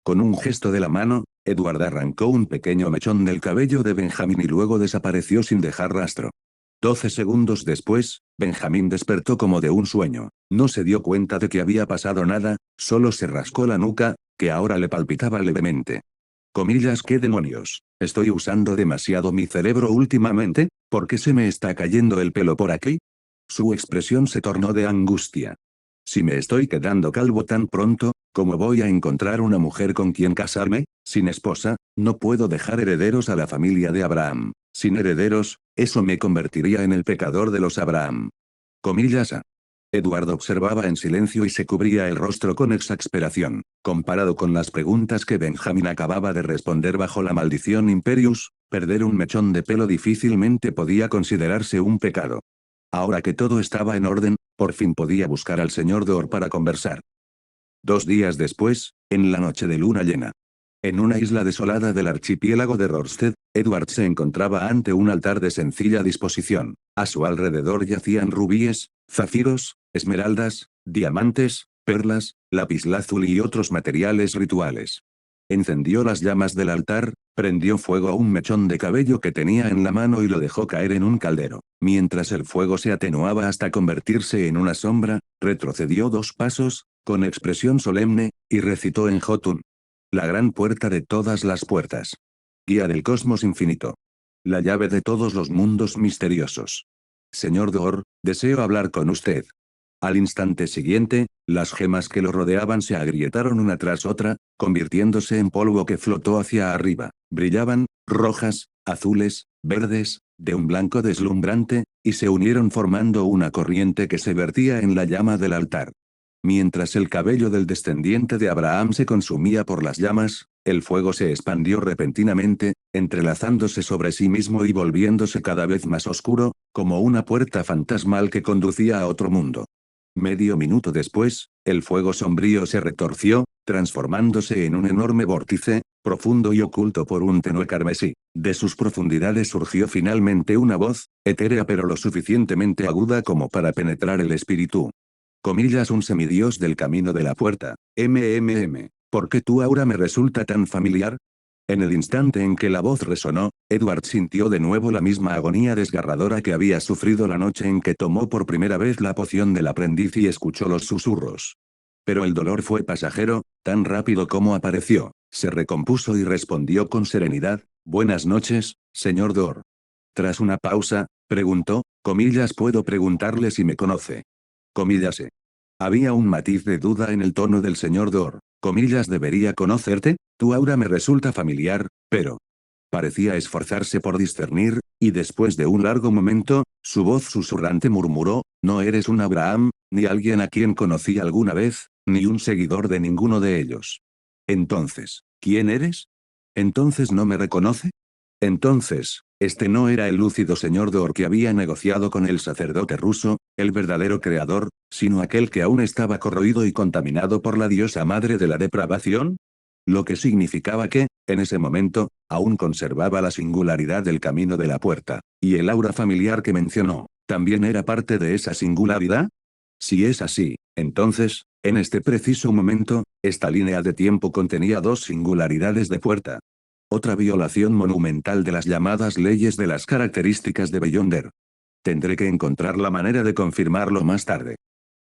Con un gesto de la mano, Edward arrancó un pequeño mechón del cabello de Benjamin y luego desapareció sin dejar rastro. 12 segundos después, Benjamin despertó como de un sueño. No se dio cuenta de que había pasado nada, solo se rascó la nuca, que ahora le palpitaba levemente. Comillas, ¿qué demonios? ¿Estoy usando demasiado mi cerebro últimamente? ¿Por qué se me está cayendo el pelo por aquí? Su expresión se tornó de angustia. Si me estoy quedando calvo tan pronto, ¿cómo voy a encontrar una mujer con quien casarme? Sin esposa, no puedo dejar herederos a la familia de Abraham. Sin herederos, eso me convertiría en el pecador de los Abraham. Comillas a. Edward observaba en silencio y se cubría el rostro con exasperación. Comparado con las preguntas que Benjamin acababa de responder bajo la maldición Imperius, perder un mechón de pelo difícilmente podía considerarse un pecado. Ahora que todo estaba en orden, por fin podía buscar al señor Dor para conversar. 2 días después, en la noche de luna llena. En una isla desolada del archipiélago de Rorstead, Edward se encontraba ante un altar de sencilla disposición. A su alrededor yacían rubíes, zafiros, esmeraldas, diamantes, perlas, lapislázuli y otros materiales rituales. Encendió las llamas del altar, prendió fuego a un mechón de cabello que tenía en la mano y lo dejó caer en un caldero. Mientras el fuego se atenuaba hasta convertirse en una sombra, retrocedió 2 pasos, con expresión solemne, y recitó en Jotun. La gran puerta de todas las puertas. Guía del cosmos infinito. La llave de todos los mundos misteriosos. Señor Dor, deseo hablar con usted. Al instante siguiente, las gemas que lo rodeaban se agrietaron una tras otra, convirtiéndose en polvo que flotó hacia arriba. Brillaban, rojas, azules, verdes, de un blanco deslumbrante, y se unieron formando una corriente que se vertía en la llama del altar. Mientras el cabello del descendiente de Abraham se consumía por las llamas, el fuego se expandió repentinamente, entrelazándose sobre sí mismo y volviéndose cada vez más oscuro, como una puerta fantasmal que conducía a otro mundo. Medio minuto después, el fuego sombrío se retorció, transformándose en un enorme vórtice, profundo y oculto por un tenue carmesí. De sus profundidades surgió finalmente una voz, etérea pero lo suficientemente aguda como para penetrar el espíritu. Un semidios del camino de la puerta. ¿Por qué tu aura me resulta tan familiar? En el instante en que la voz resonó, Edward sintió de nuevo la misma agonía desgarradora que había sufrido la noche en que tomó por primera vez la poción del aprendiz y escuchó los susurros. Pero el dolor fue pasajero, tan rápido como apareció. Se recompuso y respondió con serenidad, «Buenas noches, señor Dor». Tras una pausa, preguntó, «¿Puedo preguntarle si me conoce?» Comillase. Había un matiz de duda en el tono del señor Dor. ¿Debería conocerte? Tu aura me resulta familiar, pero... Parecía esforzarse por discernir, y después de un largo momento, su voz susurrante murmuró, no eres un Abraham, ni alguien a quien conocí alguna vez, ni un seguidor de ninguno de ellos. Entonces, ¿quién eres? ¿Entonces no me reconoce? Entonces, este no era el lúcido señor Dor que había negociado con el sacerdote ruso, el verdadero creador, sino aquel que aún estaba corroído y contaminado por la diosa madre de la depravación. Lo que significaba que, en ese momento, aún conservaba la singularidad del camino de la puerta, y el aura familiar que mencionó, ¿también era parte de esa singularidad? Si es así, entonces, en este preciso momento, esta línea de tiempo contenía 2 singularidades de puerta. Otra violación monumental de las llamadas leyes de las características de Beyonder. Tendré que encontrar la manera de confirmarlo más tarde.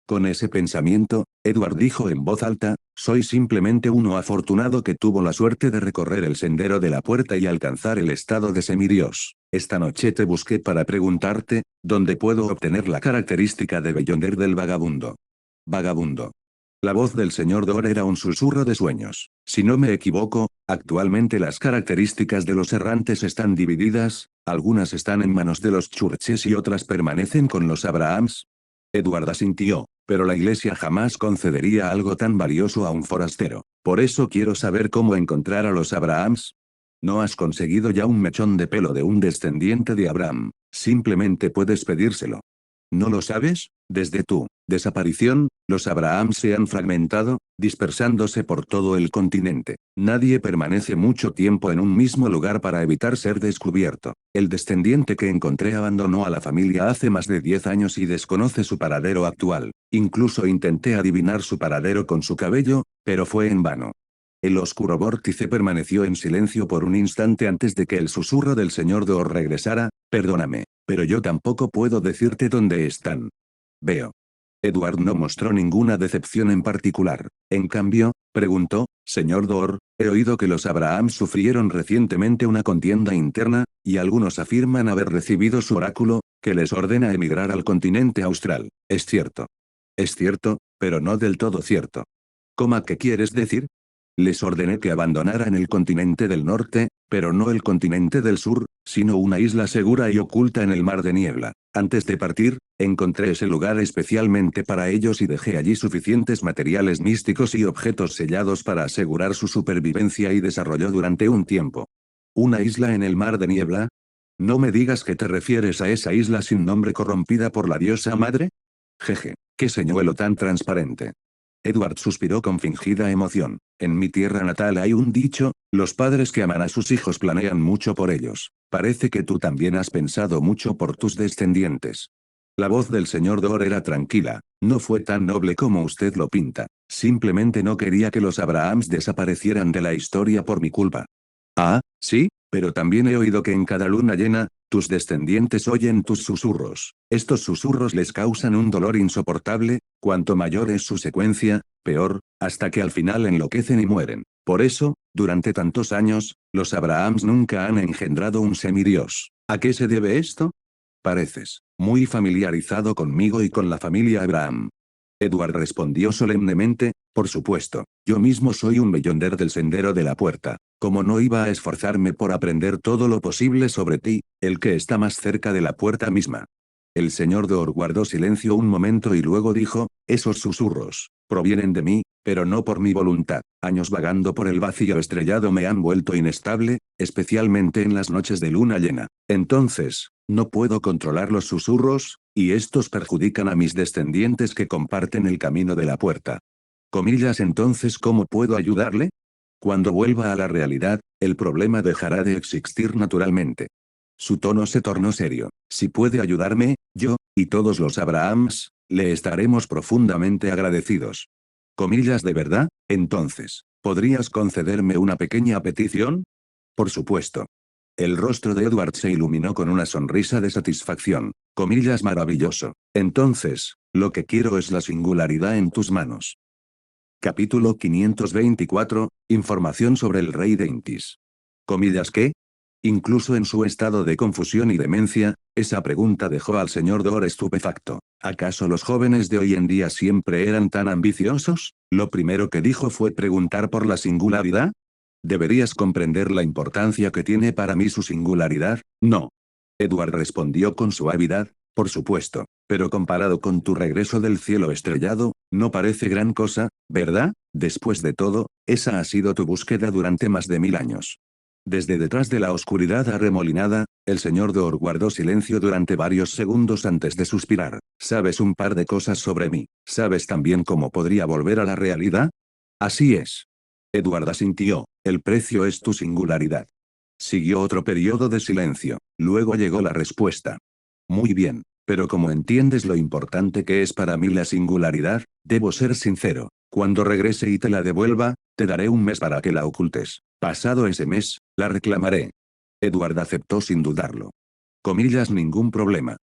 Con ese pensamiento, Edward dijo en voz alta, soy simplemente uno afortunado que tuvo la suerte de recorrer el sendero de la puerta y alcanzar el estado de semidios. Esta noche te busqué para preguntarte, ¿dónde puedo obtener la característica de Beyonder del vagabundo? Vagabundo. La voz del señor Dor era un susurro de sueños. Si no me equivoco, actualmente las características de los errantes están divididas, algunas están en manos de los Churches y otras permanecen con los Abrahams. Edward asintió, pero la iglesia jamás concedería algo tan valioso a un forastero. Por eso quiero saber cómo encontrar a los Abrahams. No has conseguido ya un mechón de pelo de un descendiente de Abraham, simplemente puedes pedírselo. ¿No lo sabes? Desde tu desaparición, los Abrahams se han fragmentado, dispersándose por todo el continente. Nadie permanece mucho tiempo en un mismo lugar para evitar ser descubierto. El descendiente que encontré abandonó a la familia hace más de 10 años y desconoce su paradero actual. Incluso intenté adivinar su paradero con su cabello, pero fue en vano. El oscuro vórtice permaneció en silencio por un instante antes de que el susurro del señor Dor regresara, perdóname, pero yo tampoco puedo decirte dónde están. Veo. Edward no mostró ninguna decepción en particular. En cambio, preguntó, señor Dor, he oído que los Abraham sufrieron recientemente una contienda interna, y algunos afirman haber recibido su oráculo, que les ordena emigrar al continente austral. Es cierto. Es cierto, pero no del todo cierto. ¿Qué quieres decir? Les ordené que abandonaran el continente del norte, Pero no el continente del sur, sino una isla segura y oculta en el mar de niebla. Antes de partir, encontré ese lugar especialmente para ellos y dejé allí suficientes materiales místicos y objetos sellados para asegurar su supervivencia y desarrollo durante un tiempo. ¿Una isla en el mar de niebla? No me digas que te refieres a esa isla sin nombre corrompida por la diosa madre. Jeje, qué señuelo tan transparente. Edward suspiró con fingida emoción. En mi tierra natal hay un dicho, los padres que aman a sus hijos planean mucho por ellos. Parece que tú también has pensado mucho por tus descendientes. La voz del señor Dor era tranquila, no fue tan noble como usted lo pinta. Simplemente no quería que los Abrahams desaparecieran de la historia por mi culpa. Ah, sí, pero también he oído que en cada luna llena, tus descendientes oyen tus susurros. Estos susurros les causan un dolor insoportable, cuanto mayor es su secuencia, peor, hasta que al final enloquecen y mueren. Por eso, durante tantos años, los Abrahams nunca han engendrado un semidios. ¿A qué se debe esto? Pareces muy familiarizado conmigo y con la familia Abraham. Edward respondió solemnemente, por supuesto, yo mismo soy un Beyonder del Sendero de la Puerta. Como no iba a esforzarme por aprender todo lo posible sobre ti, el que está más cerca de la puerta misma. El señor Dor guardó silencio un momento y luego dijo, esos susurros, provienen de mí, pero no por mi voluntad. Años vagando por el vacío estrellado me han vuelto inestable, especialmente en las noches de luna llena. Entonces, no puedo controlar los susurros, y estos perjudican a mis descendientes que comparten el camino de la puerta. Comillas, entonces, ¿cómo puedo ayudarle? Cuando vuelva a la realidad, el problema dejará de existir naturalmente. Su tono se tornó serio. Si puede ayudarme, yo, y todos los Abrahams, le estaremos profundamente agradecidos. Comillas, ¿de verdad? Entonces, ¿podrías concederme una pequeña petición? Por supuesto. El rostro de Edward se iluminó con una sonrisa de satisfacción. Comillas, maravilloso. Entonces, lo que quiero es la singularidad en tus manos. Capítulo 524, información sobre el rey de Intis. Comillas, ¿qué? Incluso en su estado de confusión y demencia, esa pregunta dejó al señor Dor estupefacto. ¿Acaso los jóvenes de hoy en día siempre eran tan ambiciosos? Lo primero que dijo fue preguntar por la singularidad. ¿Deberías comprender la importancia que tiene para mí su singularidad? No. Edward respondió con suavidad, por supuesto, pero comparado con tu regreso del cielo estrellado, no parece gran cosa, ¿verdad? Después de todo, esa ha sido tu búsqueda durante más de 1000 años. Desde detrás de la oscuridad arremolinada, el señor Dor guardó silencio durante varios segundos antes de suspirar. ¿Sabes un par de cosas sobre mí? ¿Sabes también cómo podría volver a la realidad? Así es. Edward asintió, el precio es tu singularidad. Siguió otro periodo de silencio, luego llegó la respuesta. Muy bien, pero como entiendes lo importante que es para mí la singularidad, debo ser sincero. Cuando regrese y te la devuelva, te daré un mes para que la ocultes. Pasado ese mes, la reclamaré. Edward aceptó sin dudarlo. Comillas, ningún problema.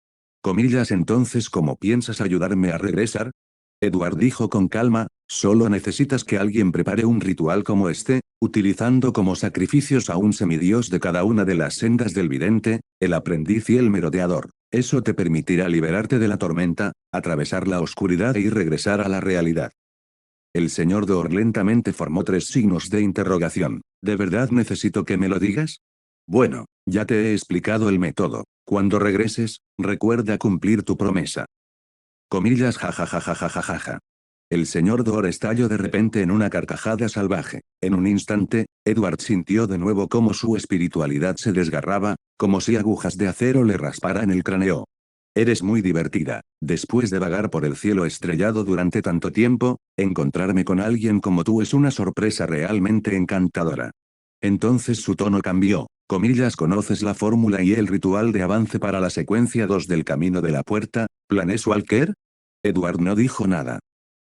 Comillas, entonces, ¿cómo piensas ayudarme a regresar? Edward dijo con calma, solo necesitas que alguien prepare un ritual como este, utilizando como sacrificios a un semidios de cada una de las sendas del vidente, el aprendiz y el merodeador. Eso te permitirá liberarte de la tormenta, atravesar la oscuridad y regresar a la realidad. El señor Dor lentamente formó 3 signos de interrogación. ¿De verdad necesito que me lo digas? Bueno, ya te he explicado el método. Cuando regreses, recuerda cumplir tu promesa. Comillas, jajajajajajaja. El señor Dor estalló de repente en una carcajada salvaje. En un instante, Edward sintió de nuevo cómo su espiritualidad se desgarraba, como si agujas de acero le rasparan el cráneo. Eres muy divertida. Después de vagar por el cielo estrellado durante tanto tiempo, encontrarme con alguien como tú es una sorpresa realmente encantadora. Entonces su tono cambió. Comillas, ¿conoces la fórmula y el ritual de avance para la secuencia 2 del camino de la puerta, Planeswalker? Edward no dijo nada.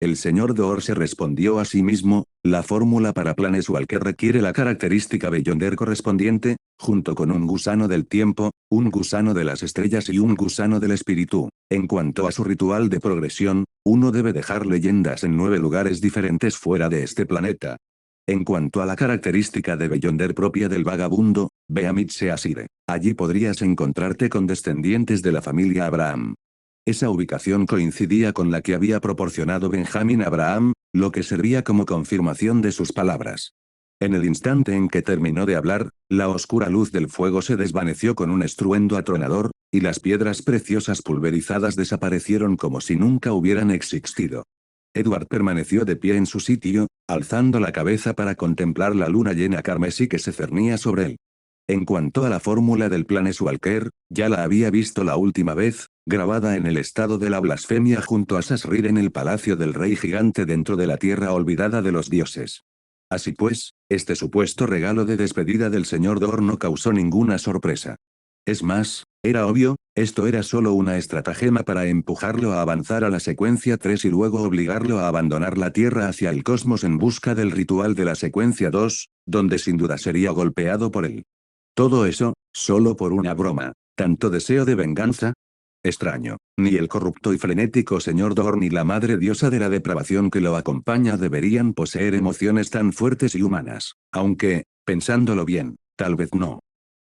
El señor Dor se respondió a sí mismo, la fórmula para Planeswalker requiere la característica Beyonder correspondiente, junto con un gusano del tiempo, un gusano de las estrellas y un gusano del espíritu. En cuanto a su ritual de progresión, uno debe dejar leyendas en 9 lugares diferentes fuera de este planeta. En cuanto a la característica de Beyonder propia del vagabundo, ve a Mitseasire. Allí podrías encontrarte con descendientes de la familia Abraham. Esa ubicación coincidía con la que había proporcionado Benjamin Abraham, lo que servía como confirmación de sus palabras. En el instante en que terminó de hablar, la oscura luz del fuego se desvaneció con un estruendo atronador, y las piedras preciosas pulverizadas desaparecieron como si nunca hubieran existido. Edward permaneció de pie en su sitio, alzando la cabeza para contemplar la luna llena carmesí que se cernía sobre él. En cuanto a la fórmula del Planeswalker, ya la había visto la última vez, grabada en el estado de la blasfemia junto a Sasrir en el palacio del rey gigante dentro de la tierra olvidada de los dioses. Así pues, este supuesto regalo de despedida del señor Dor no causó ninguna sorpresa. Es más, era obvio, esto era solo una estratagema para empujarlo a avanzar a la secuencia 3 y luego obligarlo a abandonar la Tierra hacia el cosmos en busca del ritual de la secuencia 2, donde sin duda sería golpeado por él. Todo eso, solo por una broma. ¿Tanto deseo de venganza? Extraño. Ni el corrupto y frenético señor Dor ni la madre diosa de la depravación que lo acompaña deberían poseer emociones tan fuertes y humanas. Aunque, pensándolo bien, tal vez no.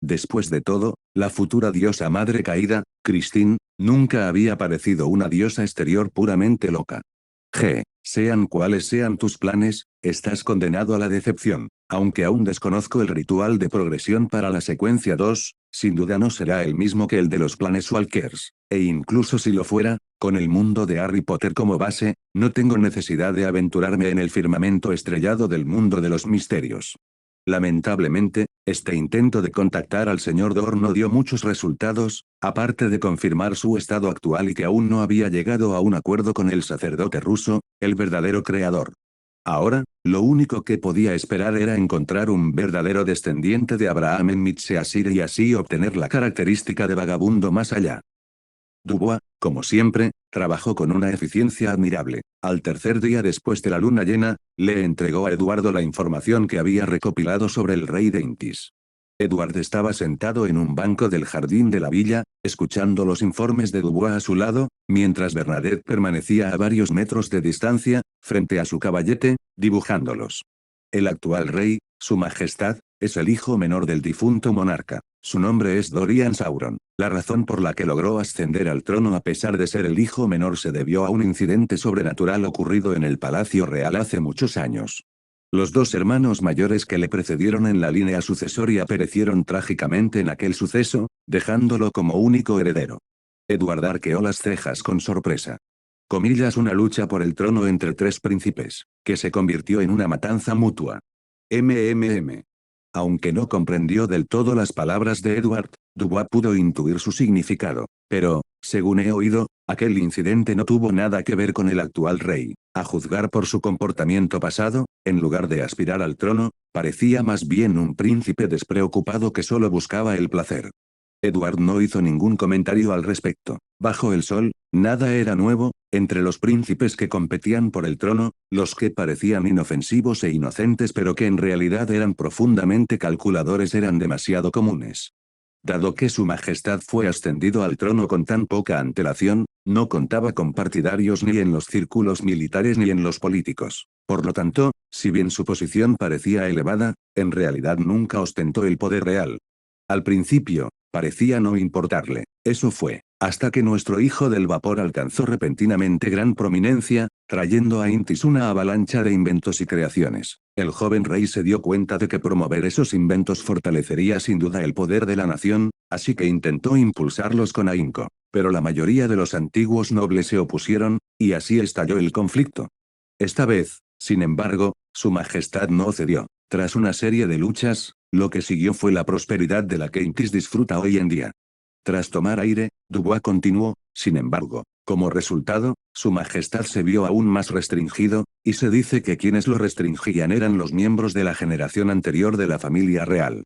Después de todo, la futura diosa madre caída, Christine, nunca había parecido una diosa exterior puramente loca. Sean cuales sean tus planes, estás condenado a la decepción. Aunque aún desconozco el ritual de progresión para la secuencia 2, sin duda no será el mismo que el de los Planeswalkers, e incluso si lo fuera, con el mundo de Harry Potter como base, no tengo necesidad de aventurarme en el firmamento estrellado del mundo de los misterios. Lamentablemente, este intento de contactar al señor Dor no dio muchos resultados, aparte de confirmar su estado actual y que aún no había llegado a un acuerdo con el sacerdote ruso, el verdadero creador. Ahora, lo único que podía esperar era encontrar un verdadero descendiente de Abraham en Mitseasir y así obtener la característica de vagabundo más allá. Dubois, como siempre, trabajó con una eficiencia admirable. Al tercer día después de la luna llena, le entregó a Eduardo la información que había recopilado sobre el rey de Intis. Edward estaba sentado en un banco del jardín de la villa, escuchando los informes de Dubois a su lado, mientras Bernadette permanecía a varios metros de distancia, frente a su caballete, dibujándolos. El actual rey, su majestad, es el hijo menor del difunto monarca. Su nombre es Dorian Sauron. La razón por la que logró ascender al trono a pesar de ser el hijo menor se debió a un incidente sobrenatural ocurrido en el Palacio Real hace muchos años. Los dos hermanos mayores que le precedieron en la línea sucesoria perecieron trágicamente en aquel suceso, dejándolo como único heredero. Edward arqueó las cejas con sorpresa. Comillas, una lucha por el trono entre tres príncipes, que se convirtió en una matanza mutua. MMM. Aunque no comprendió del todo las palabras de Edward, Dubois pudo intuir su significado. Pero, según he oído, aquel incidente no tuvo nada que ver con el actual rey. A juzgar por su comportamiento pasado, en lugar de aspirar al trono, parecía más bien un príncipe despreocupado que solo buscaba el placer. Edward no hizo ningún comentario al respecto. Bajo el sol, nada era nuevo, entre los príncipes que competían por el trono, los que parecían inofensivos e inocentes pero que en realidad eran profundamente calculadores eran demasiado comunes. Dado que su majestad fue ascendido al trono con tan poca antelación, no contaba con partidarios ni en los círculos militares ni en los políticos. Por lo tanto, si bien su posición parecía elevada, en realidad nunca ostentó el poder real. Al principio, parecía no importarle. Eso fue, hasta que nuestro hijo del vapor alcanzó repentinamente gran prominencia, trayendo a Intis una avalancha de inventos y creaciones. El joven rey se dio cuenta de que promover esos inventos fortalecería sin duda el poder de la nación, así que intentó impulsarlos con ahínco. Pero la mayoría de los antiguos nobles se opusieron, y así estalló el conflicto. Esta vez, sin embargo, su majestad no cedió. Tras una serie de luchas, lo que siguió fue la prosperidad de la que Intis disfruta hoy en día. Tras tomar aire, Dubois continuó, sin embargo, como resultado, su majestad se vio aún más restringido, y se dice que quienes lo restringían eran los miembros de la generación anterior de la familia real.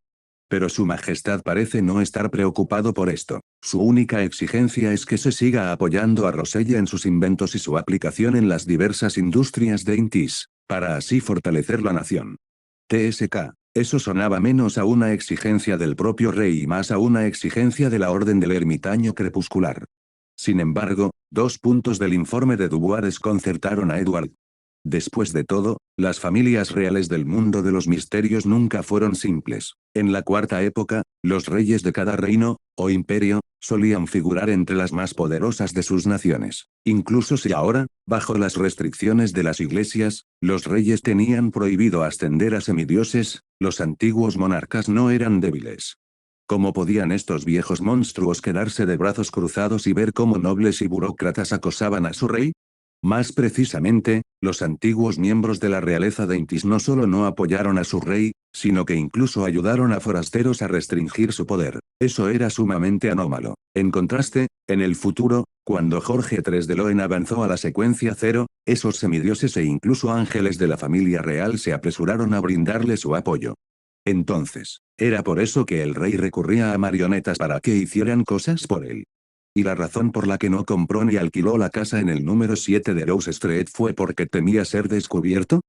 Pero su majestad parece no estar preocupado por esto. Su única exigencia es que se siga apoyando a Rosella en sus inventos y su aplicación en las diversas industrias de Intis, para así fortalecer la nación. TSK. Eso sonaba menos a una exigencia del propio rey y más a una exigencia de la Orden del Ermitaño Crepuscular. Sin embargo, dos puntos del informe de Dubois desconcertaron a Edward. Después de todo, Las familias reales del mundo de los misterios nunca fueron simples. En la cuarta época, los reyes de cada reino, o imperio, solían figurar entre las más poderosas de sus naciones. Incluso si ahora, bajo las restricciones de las iglesias, los reyes tenían prohibido ascender a semidioses, los antiguos monarcas no eran débiles. ¿Cómo podían estos viejos monstruos quedarse de brazos cruzados y ver cómo nobles y burócratas acosaban a su rey? Más precisamente, los antiguos miembros de la realeza de Intis no solo no apoyaron a su rey, sino que incluso ayudaron a forasteros a restringir su poder. Eso era sumamente anómalo. En contraste, en el futuro, cuando Jorge III de Loen avanzó a la secuencia cero, esos semidioses e incluso ángeles de la familia real se apresuraron a brindarle su apoyo. Entonces, ¿era por eso que el rey recurría a marionetas para que hicieran cosas por él? Y la razón por la que no compró ni alquiló la casa en el número 7 de Rose Street fue porque temía ser descubierto.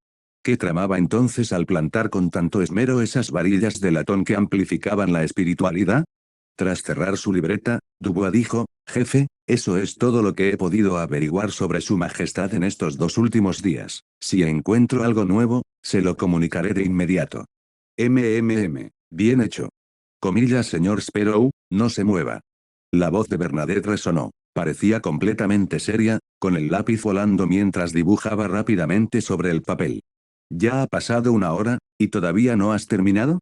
¿Qué tramaba entonces al plantar con tanto esmero esas varillas de latón que amplificaban la espiritualidad? Tras cerrar su libreta, Dubois dijo: «Jefe, eso es todo lo que he podido averiguar sobre su majestad en estos 2 últimos días. Si encuentro algo nuevo, se lo comunicaré de inmediato». Bien hecho. Comillas, señor Sparrow, no se mueva. La voz de Bernadette resonó. Parecía completamente seria, con el lápiz volando mientras dibujaba rápidamente sobre el papel. «¿Ya ha pasado una hora, y todavía no has terminado?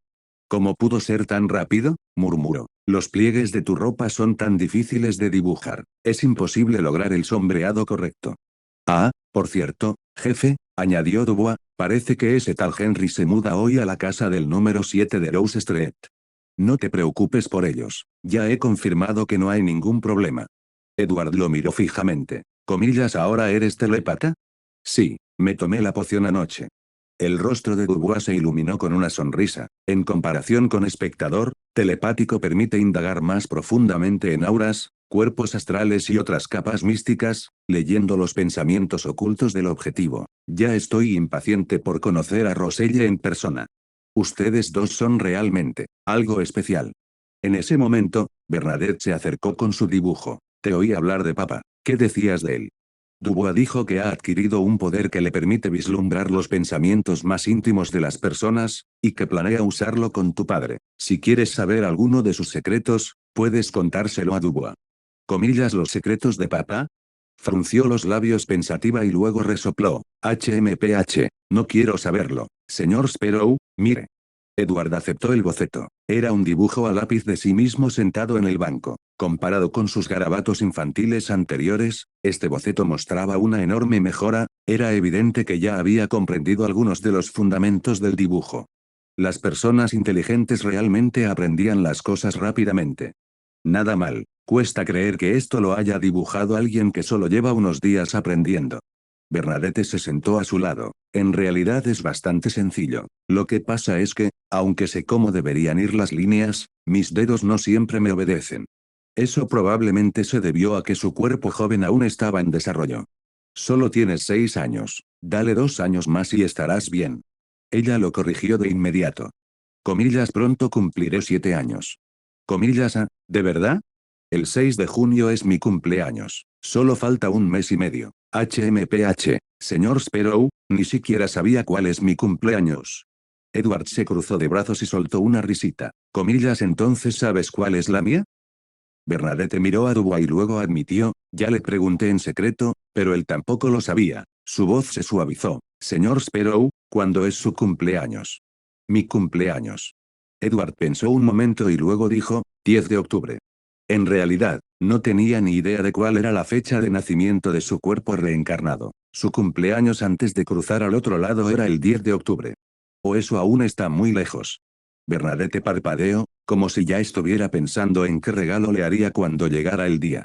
¿Cómo pudo ser tan rápido?», murmuró. «Los pliegues de tu ropa son tan difíciles de dibujar. Es imposible lograr el sombreado correcto». «Ah, por cierto, jefe», añadió Dubois, «parece que ese tal Henry se muda hoy a la casa del número 7 de Rose Street. No te preocupes por ellos. Ya he confirmado que no hay ningún problema». Edward lo miró fijamente. Comillas, ¿ahora eres telépata? Sí, me tomé la poción anoche. El rostro de Dubois se iluminó con una sonrisa. En comparación con espectador, telepático permite indagar más profundamente en auras, cuerpos astrales y otras capas místicas, leyendo los pensamientos ocultos del objetivo. Ya estoy impaciente por conocer a Roselle en persona. Ustedes dos son realmente algo especial. En ese momento, Bernadette se acercó con su dibujo. Te oí hablar de papá. ¿Qué decías de él? Dubois dijo que ha adquirido un poder que le permite vislumbrar los pensamientos más íntimos de las personas, y que planea usarlo con tu padre. Si quieres saber alguno de sus secretos, puedes contárselo a Dubois. Comillas, ¿los secretos de papá? Frunció los labios pensativa y luego resopló. HMPH, no quiero saberlo. Señor Sparrow, mire. Edward aceptó el boceto. Era un dibujo a lápiz de sí mismo sentado en el banco. Comparado con sus garabatos infantiles anteriores, este boceto mostraba una enorme mejora. Era evidente que ya había comprendido algunos de los fundamentos del dibujo. Las personas inteligentes realmente aprendían las cosas rápidamente. Nada mal. Cuesta creer que esto lo haya dibujado alguien que solo lleva unos días aprendiendo. Bernadette se sentó a su lado. En realidad es bastante sencillo. Lo que pasa es que, aunque sé cómo deberían ir las líneas, mis dedos no siempre me obedecen. Eso probablemente se debió a que su cuerpo joven aún estaba en desarrollo. Solo tienes 6 años. Dale 2 años más y estarás bien. Ella lo corrigió de inmediato. Comillas, pronto cumpliré 7 años. Comillas, ¿de verdad? El 6 de junio es mi cumpleaños. Solo falta un mes y medio. HMPH, señor Sparrow, ni siquiera sabía cuál es mi cumpleaños. Edward se cruzó de brazos y soltó una risita. Comillas, ¿entonces sabes cuál es la mía? Bernadette miró a Dubois y luego admitió: ya le pregunté en secreto, pero él tampoco lo sabía. Su voz se suavizó. Señor Sparrow, ¿cuándo es su cumpleaños? Mi cumpleaños. Edward pensó un momento y luego dijo: 10 de octubre. En realidad, no tenía ni idea de cuál era la fecha de nacimiento de su cuerpo reencarnado. Su cumpleaños antes de cruzar al otro lado era el 10 de octubre. O eso aún está muy lejos. Bernadette parpadeó, como si ya estuviera pensando en qué regalo le haría cuando llegara el día.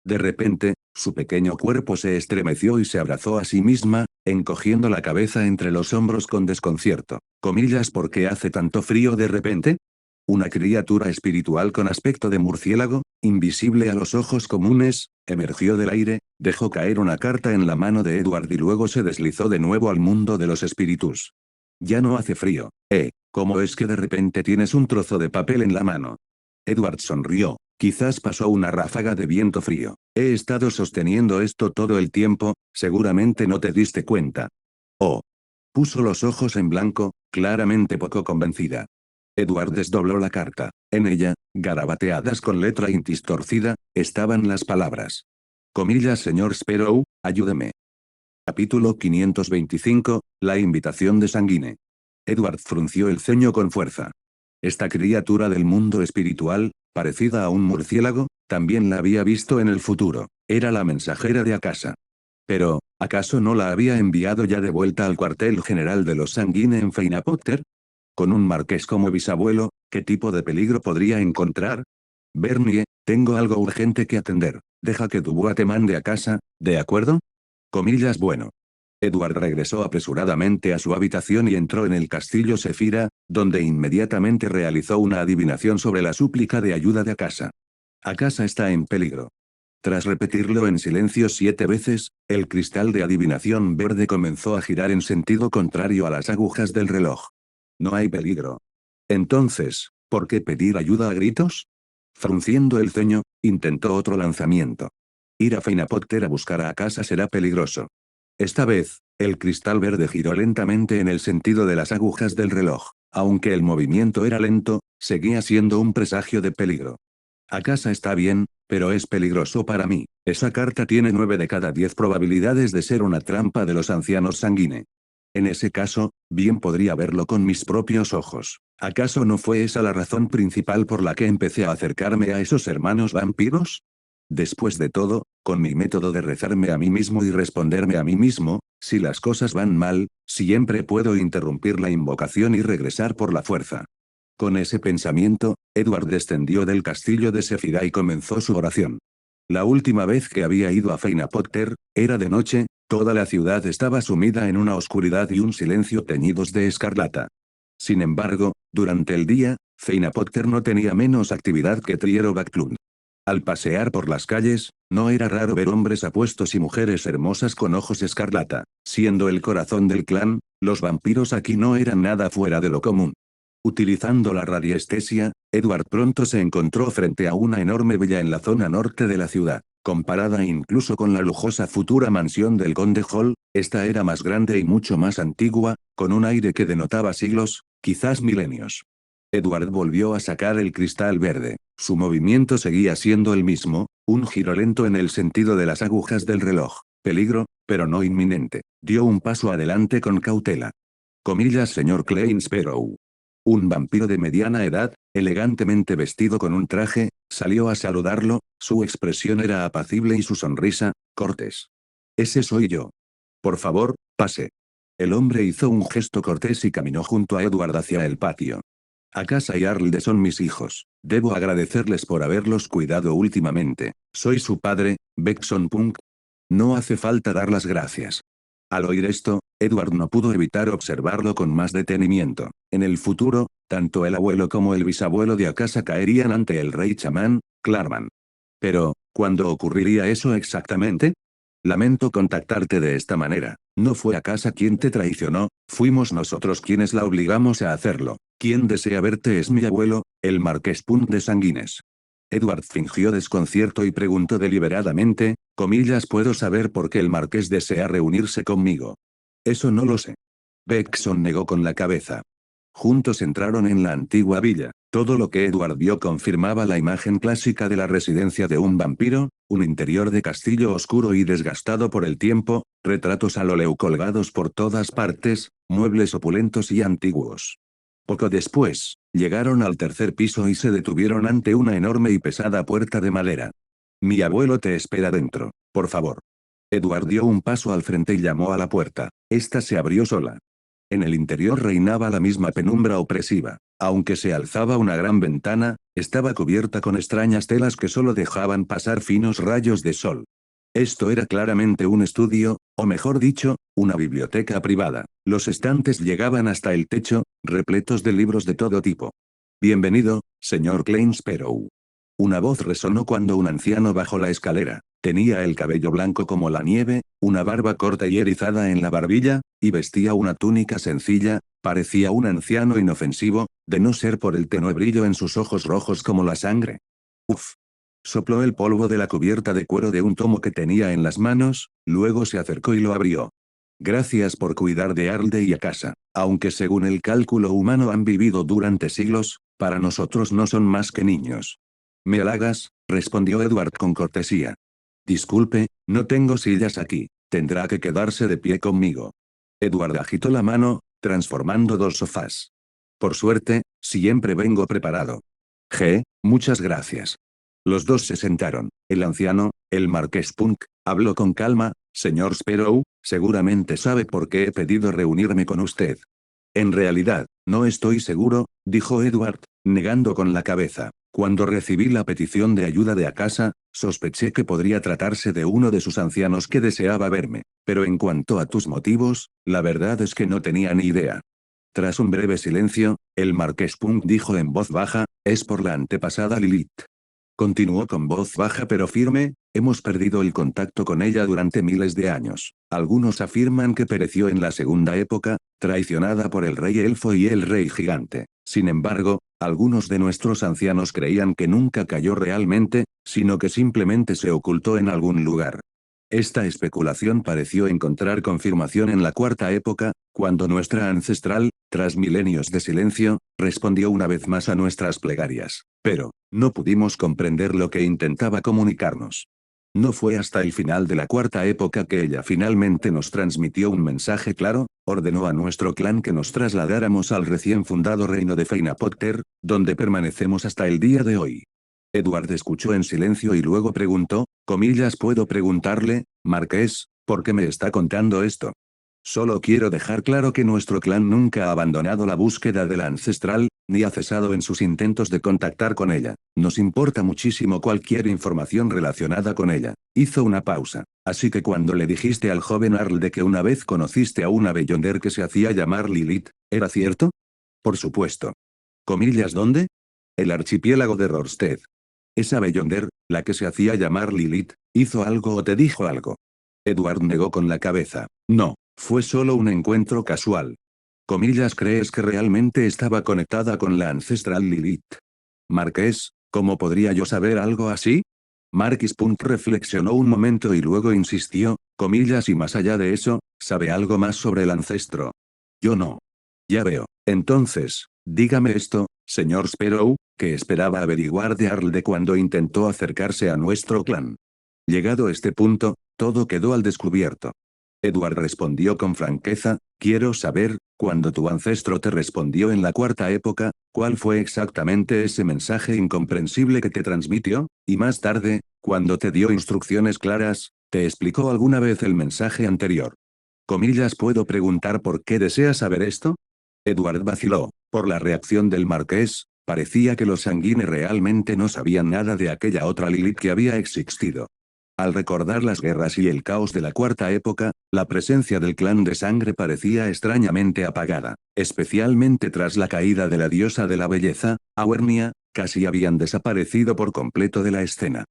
De repente, su pequeño cuerpo se estremeció y se abrazó a sí misma, encogiendo la cabeza entre los hombros con desconcierto. Comillas, ¿por qué hace tanto frío de repente? Una criatura espiritual con aspecto de murciélago, invisible a los ojos comunes, emergió del aire, dejó caer una carta en la mano de Edward y luego se deslizó de nuevo al mundo de los espíritus. Ya no hace frío, ¿cómo es que de repente tienes un trozo de papel en la mano? Edward sonrió. Quizás pasó una ráfaga de viento frío. He estado sosteniendo esto todo el tiempo, seguramente no te diste cuenta. Oh. Puso los ojos en blanco, claramente poco convencida. Edward desdobló la carta. En ella, garabateadas con letra intis torcida, estaban las palabras. Comillas, señor Sparrow, ayúdeme. Capítulo 525, la invitación de Sanguine. Edward frunció el ceño con fuerza. Esta criatura del mundo espiritual, parecida a un murciélago, también la había visto en el futuro. Era la mensajera de Akasa. Pero, ¿acaso no la había enviado ya de vuelta al cuartel general de los Sanguine en Feina Potter? Con un marqués como bisabuelo, ¿qué tipo de peligro podría encontrar? Bernie, tengo algo urgente que atender. Deja que Dubois te mande a casa, ¿de acuerdo? Comillas, bueno. Edward regresó apresuradamente a su habitación y entró en el castillo Sefira, donde inmediatamente realizó una adivinación sobre la súplica de ayuda de Akasa. Akasa está en peligro. Tras repetirlo en silencio 7 veces, el cristal de adivinación verde comenzó a girar en sentido contrario a las agujas del reloj. No hay peligro. Entonces, ¿por qué pedir ayuda a gritos? Frunciendo el ceño, intentó otro lanzamiento. Ir a Feina Potter a buscar a Akasa será peligroso. Esta vez, el cristal verde giró lentamente en el sentido de las agujas del reloj. Aunque el movimiento era lento, seguía siendo un presagio de peligro. Akasa está bien, pero es peligroso para mí. Esa carta tiene 9 de cada 10 probabilidades de ser una trampa de los ancianos Sanguine. En ese caso, bien podría verlo con mis propios ojos. ¿Acaso no fue esa la razón principal por la que empecé a acercarme a esos hermanos vampiros? Después de todo, con mi método de rezarme a mí mismo y responderme a mí mismo, si las cosas van mal, siempre puedo interrumpir la invocación y regresar por la fuerza. Con ese pensamiento, Edward descendió del castillo de Sefira y comenzó su oración. La última vez que había ido a Feina Potter, era de noche, toda la ciudad estaba sumida en una oscuridad y un silencio teñidos de escarlata. Sin embargo, durante el día, Feina Potter no tenía menos actividad que Triero Backlund. Al pasear por las calles, no era raro ver hombres apuestos y mujeres hermosas con ojos escarlata. Siendo el corazón del clan, los vampiros aquí no eran nada fuera de lo común. Utilizando la radiestesia, Edward pronto se encontró frente a una enorme villa en la zona norte de la ciudad. Comparada incluso con la lujosa futura mansión del Conde Hall, esta era más grande y mucho más antigua, con un aire que denotaba siglos, quizás milenios. Edward volvió a sacar el cristal verde. Su movimiento seguía siendo el mismo, un giro lento en el sentido de las agujas del reloj. Peligro, pero no inminente. Dio un paso adelante con cautela. Comillas, señor Klein Sparrow. Un vampiro de mediana edad, elegantemente vestido con un traje, salió a saludarlo, su expresión era apacible y su sonrisa, cortés. Ese soy yo. Por favor, pase. El hombre hizo un gesto cortés y caminó junto a Edward hacia el patio. Akasa y Arlde son mis hijos. Debo agradecerles por haberlos cuidado últimamente. Soy su padre, Beckson Punk. No hace falta dar las gracias. Al oír esto, Edward no pudo evitar observarlo con más detenimiento. En el futuro, tanto el abuelo como el bisabuelo de Akasa caerían ante el rey chamán, Clarman. Pero, ¿cuándo ocurriría eso exactamente? Lamento contactarte de esta manera. No fue Akasa quien te traicionó, fuimos nosotros quienes la obligamos a hacerlo. Quien desea verte es mi abuelo, el marqués Punt de Sanguines. Edward fingió desconcierto y preguntó deliberadamente, comillas, ¿puedo saber por qué el marqués desea reunirse conmigo? Eso no lo sé. Beckson negó con la cabeza. Juntos entraron en la antigua villa. Todo lo que Edward vio confirmaba la imagen clásica de la residencia de un vampiro, un interior de castillo oscuro y desgastado por el tiempo, retratos al óleo colgados por todas partes, muebles opulentos y antiguos. Poco después, llegaron al tercer piso y se detuvieron ante una enorme y pesada puerta de madera. Mi abuelo te espera dentro, por favor. Edward dio un paso al frente y llamó a la puerta. Esta se abrió sola. En el interior reinaba la misma penumbra opresiva. Aunque se alzaba una gran ventana, estaba cubierta con extrañas telas que solo dejaban pasar finos rayos de sol. Esto era claramente un estudio, o mejor dicho, una biblioteca privada. Los estantes llegaban hasta el techo, repletos de libros de todo tipo. Bienvenido, señor Klein Sparrow. Una voz resonó cuando un anciano bajó la escalera. Tenía el cabello blanco como la nieve, una barba corta y erizada en la barbilla, y vestía una túnica sencilla, parecía un anciano inofensivo, de no ser por el tenue brillo en sus ojos rojos como la sangre. Uf. Sopló el polvo de la cubierta de cuero de un tomo que tenía en las manos, luego se acercó y lo abrió. Gracias por cuidar de Arle y a casa. Aunque según el cálculo humano han vivido durante siglos, para nosotros no son más que niños. ¿Me halagas?, respondió Edward con cortesía. Disculpe, no tengo sillas aquí. Tendrá que quedarse de pie conmigo. Edward agitó la mano, transformando dos sofás. Por suerte, siempre vengo preparado. Muchas gracias. Los dos se sentaron. El anciano, el marqués Punk, habló con calma. Señor Sparrow, seguramente sabe por qué he pedido reunirme con usted. En realidad, no estoy seguro, dijo Edward, negando con la cabeza. Cuando recibí la petición de ayuda de Akasa, sospeché que podría tratarse de uno de sus ancianos que deseaba verme, pero en cuanto a tus motivos, la verdad es que no tenía ni idea. Tras un breve silencio, el marqués Punk dijo en voz baja, es por la antepasada Lilith. Continuó con voz baja pero firme, hemos perdido el contacto con ella durante miles de años. Algunos afirman que pereció en la segunda época, traicionada por el rey elfo y el rey gigante. Sin embargo, algunos de nuestros ancianos creían que nunca cayó realmente, sino que simplemente se ocultó en algún lugar. Esta especulación pareció encontrar confirmación en la cuarta época, cuando nuestra ancestral, tras milenios de silencio, respondió una vez más a nuestras plegarias. Pero, no pudimos comprender lo que intentaba comunicarnos. No fue hasta el final de la cuarta época que ella finalmente nos transmitió un mensaje claro, ordenó a nuestro clan que nos trasladáramos al recién fundado reino de Feina Potter, donde permanecemos hasta el día de hoy. Edward escuchó en silencio y luego preguntó, ¿puedo preguntarle, marqués, por qué me está contando esto? Solo quiero dejar claro que nuestro clan nunca ha abandonado la búsqueda de la ancestral, ni ha cesado en sus intentos de contactar con ella. Nos importa muchísimo cualquier información relacionada con ella. Hizo una pausa. Así que cuando le dijiste al joven Arl de que una vez conociste a una Beyonder que se hacía llamar Lilith, ¿era cierto? Por supuesto. ¿Dónde? El archipiélago de Rorstead. Esa Beyonder, la que se hacía llamar Lilith, ¿hizo algo o te dijo algo? Edward negó con la cabeza. No, fue solo un encuentro casual. ¿Crees que realmente estaba conectada con la ancestral Lilith? Marqués, ¿cómo podría yo saber algo así? Marquis Punt reflexionó un momento y luego insistió, y más allá de eso, ¿sabe algo más sobre el ancestro? Yo no. Ya veo. Entonces, dígame esto, señor Sparrow, ¿qué esperaba averiguar de Arl cuando intentó acercarse a nuestro clan? Llegado este punto, todo quedó al descubierto. Edward respondió con franqueza, quiero saber, cuando tu ancestro te respondió en la cuarta época, ¿cuál fue exactamente ese mensaje incomprensible que te transmitió? Y más tarde, cuando te dio instrucciones claras, ¿te explicó alguna vez el mensaje anterior? ¿Puedo preguntar por qué deseas saber esto? Edward vaciló. Por la reacción del marqués, parecía que los Sanguine realmente no sabían nada de aquella otra Lilith que había existido. Al recordar las guerras y el caos de la cuarta época, la presencia del clan de sangre parecía extrañamente apagada, especialmente tras la caída de la diosa de la belleza, Awernia, casi habían desaparecido por completo de la escena.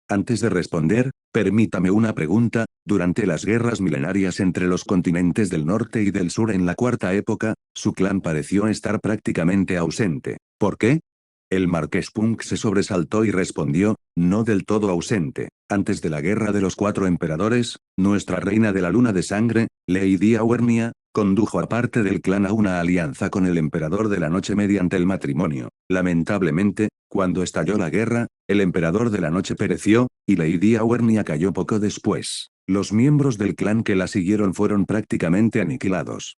Antes de responder, permítame una pregunta, durante las guerras milenarias entre los continentes del norte y del sur en la cuarta época, su clan pareció estar prácticamente ausente. ¿Por qué? El marqués Punk se sobresaltó y respondió, no del todo ausente. Antes de la guerra de los 4 emperadores, nuestra reina de la luna de sangre, Lady Awernia, condujo a parte del clan a una alianza con el emperador de la noche mediante el matrimonio. Lamentablemente, cuando estalló la guerra, el emperador de la noche pereció, y Lady Awernia cayó poco después. Los miembros del clan que la siguieron fueron prácticamente aniquilados.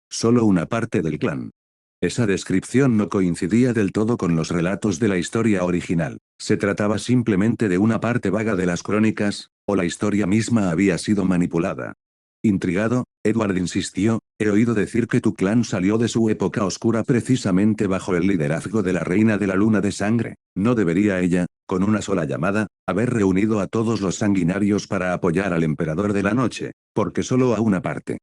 Solo una parte del clan. Esa descripción no coincidía del todo con los relatos de la historia original. ¿Se trataba simplemente de una parte vaga de las crónicas, o la historia misma había sido manipulada? Intrigado, Edward insistió, he oído decir que tu clan salió de su época oscura precisamente bajo el liderazgo de la reina de la luna de sangre. ¿No debería ella, con una sola llamada, haber reunido a todos los sanguinarios para apoyar al emperador de la noche? Porque solo a una parte.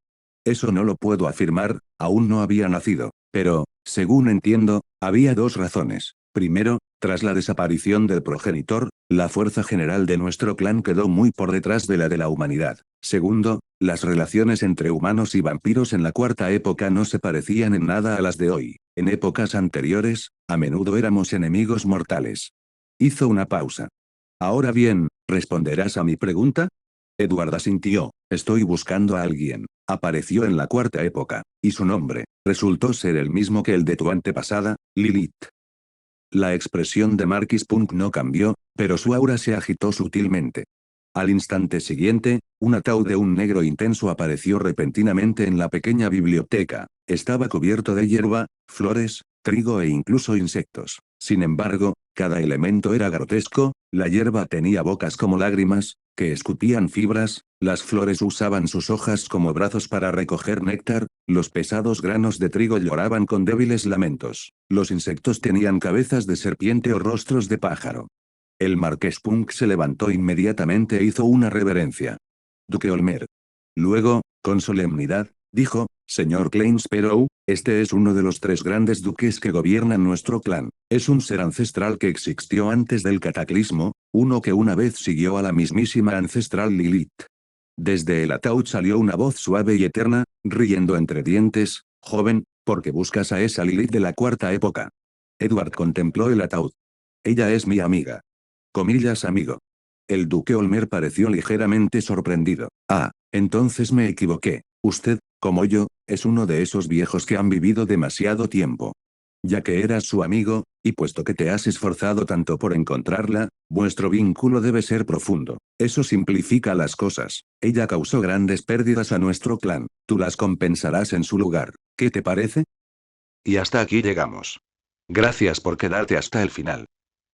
Eso no lo puedo afirmar, aún no había nacido. Pero, según entiendo, había dos razones. Primero, tras la desaparición del progenitor, la fuerza general de nuestro clan quedó muy por detrás de la de la humanidad. Segundo, las relaciones entre humanos y vampiros en la cuarta época no se parecían en nada a las de hoy. En épocas anteriores, a menudo éramos enemigos mortales. Hizo una pausa. Ahora bien, ¿responderás a mi pregunta? Edward asintió. Estoy buscando a alguien. Apareció en la cuarta época, y su nombre resultó ser el mismo que el de tu antepasada, Lilith. La expresión de Marquis Punk no cambió, pero su aura se agitó sutilmente. Al instante siguiente, un ataúd de un negro intenso apareció repentinamente en la pequeña biblioteca. Estaba cubierto de hierba, flores, trigo e incluso insectos. Sin embargo, cada elemento era grotesco, la hierba tenía bocas como lágrimas, que escupían fibras, las flores usaban sus hojas como brazos para recoger néctar, los pesados granos de trigo lloraban con débiles lamentos, los insectos tenían cabezas de serpiente o rostros de pájaro. El marqués Punk se levantó inmediatamente e hizo una reverencia. Duque Olmer. Luego, con solemnidad, dijo, señor Klein Sparrow, este es uno de los 3 grandes duques que gobiernan nuestro clan. Es un ser ancestral que existió antes del cataclismo, uno que una vez siguió a la mismísima ancestral Lilith. Desde el ataúd salió una voz suave y eterna, riendo entre dientes, joven, porque buscas a esa Lilith de la cuarta época. Edward contempló el ataúd. Ella es mi amiga. Comillas amigo. El duque Olmer pareció ligeramente sorprendido. Ah, entonces me equivoqué. Usted, como yo, es uno de esos viejos que han vivido demasiado tiempo. Ya que eras su amigo, y puesto que te has esforzado tanto por encontrarla, vuestro vínculo debe ser profundo. Eso simplifica las cosas. Ella causó grandes pérdidas a nuestro clan. Tú las compensarás en su lugar. ¿Qué te parece? Y hasta aquí llegamos. Gracias por quedarte hasta el final.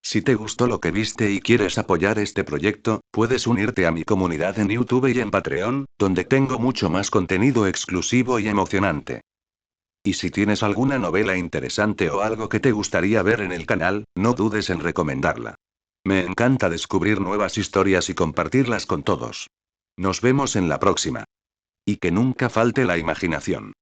Si te gustó lo que viste y quieres apoyar este proyecto, puedes unirte a mi comunidad en YouTube y en Patreon, donde tengo mucho más contenido exclusivo y emocionante. Y si tienes alguna novela interesante o algo que te gustaría ver en el canal, no dudes en recomendarla. Me encanta descubrir nuevas historias y compartirlas con todos. Nos vemos en la próxima. Y que nunca falte la imaginación.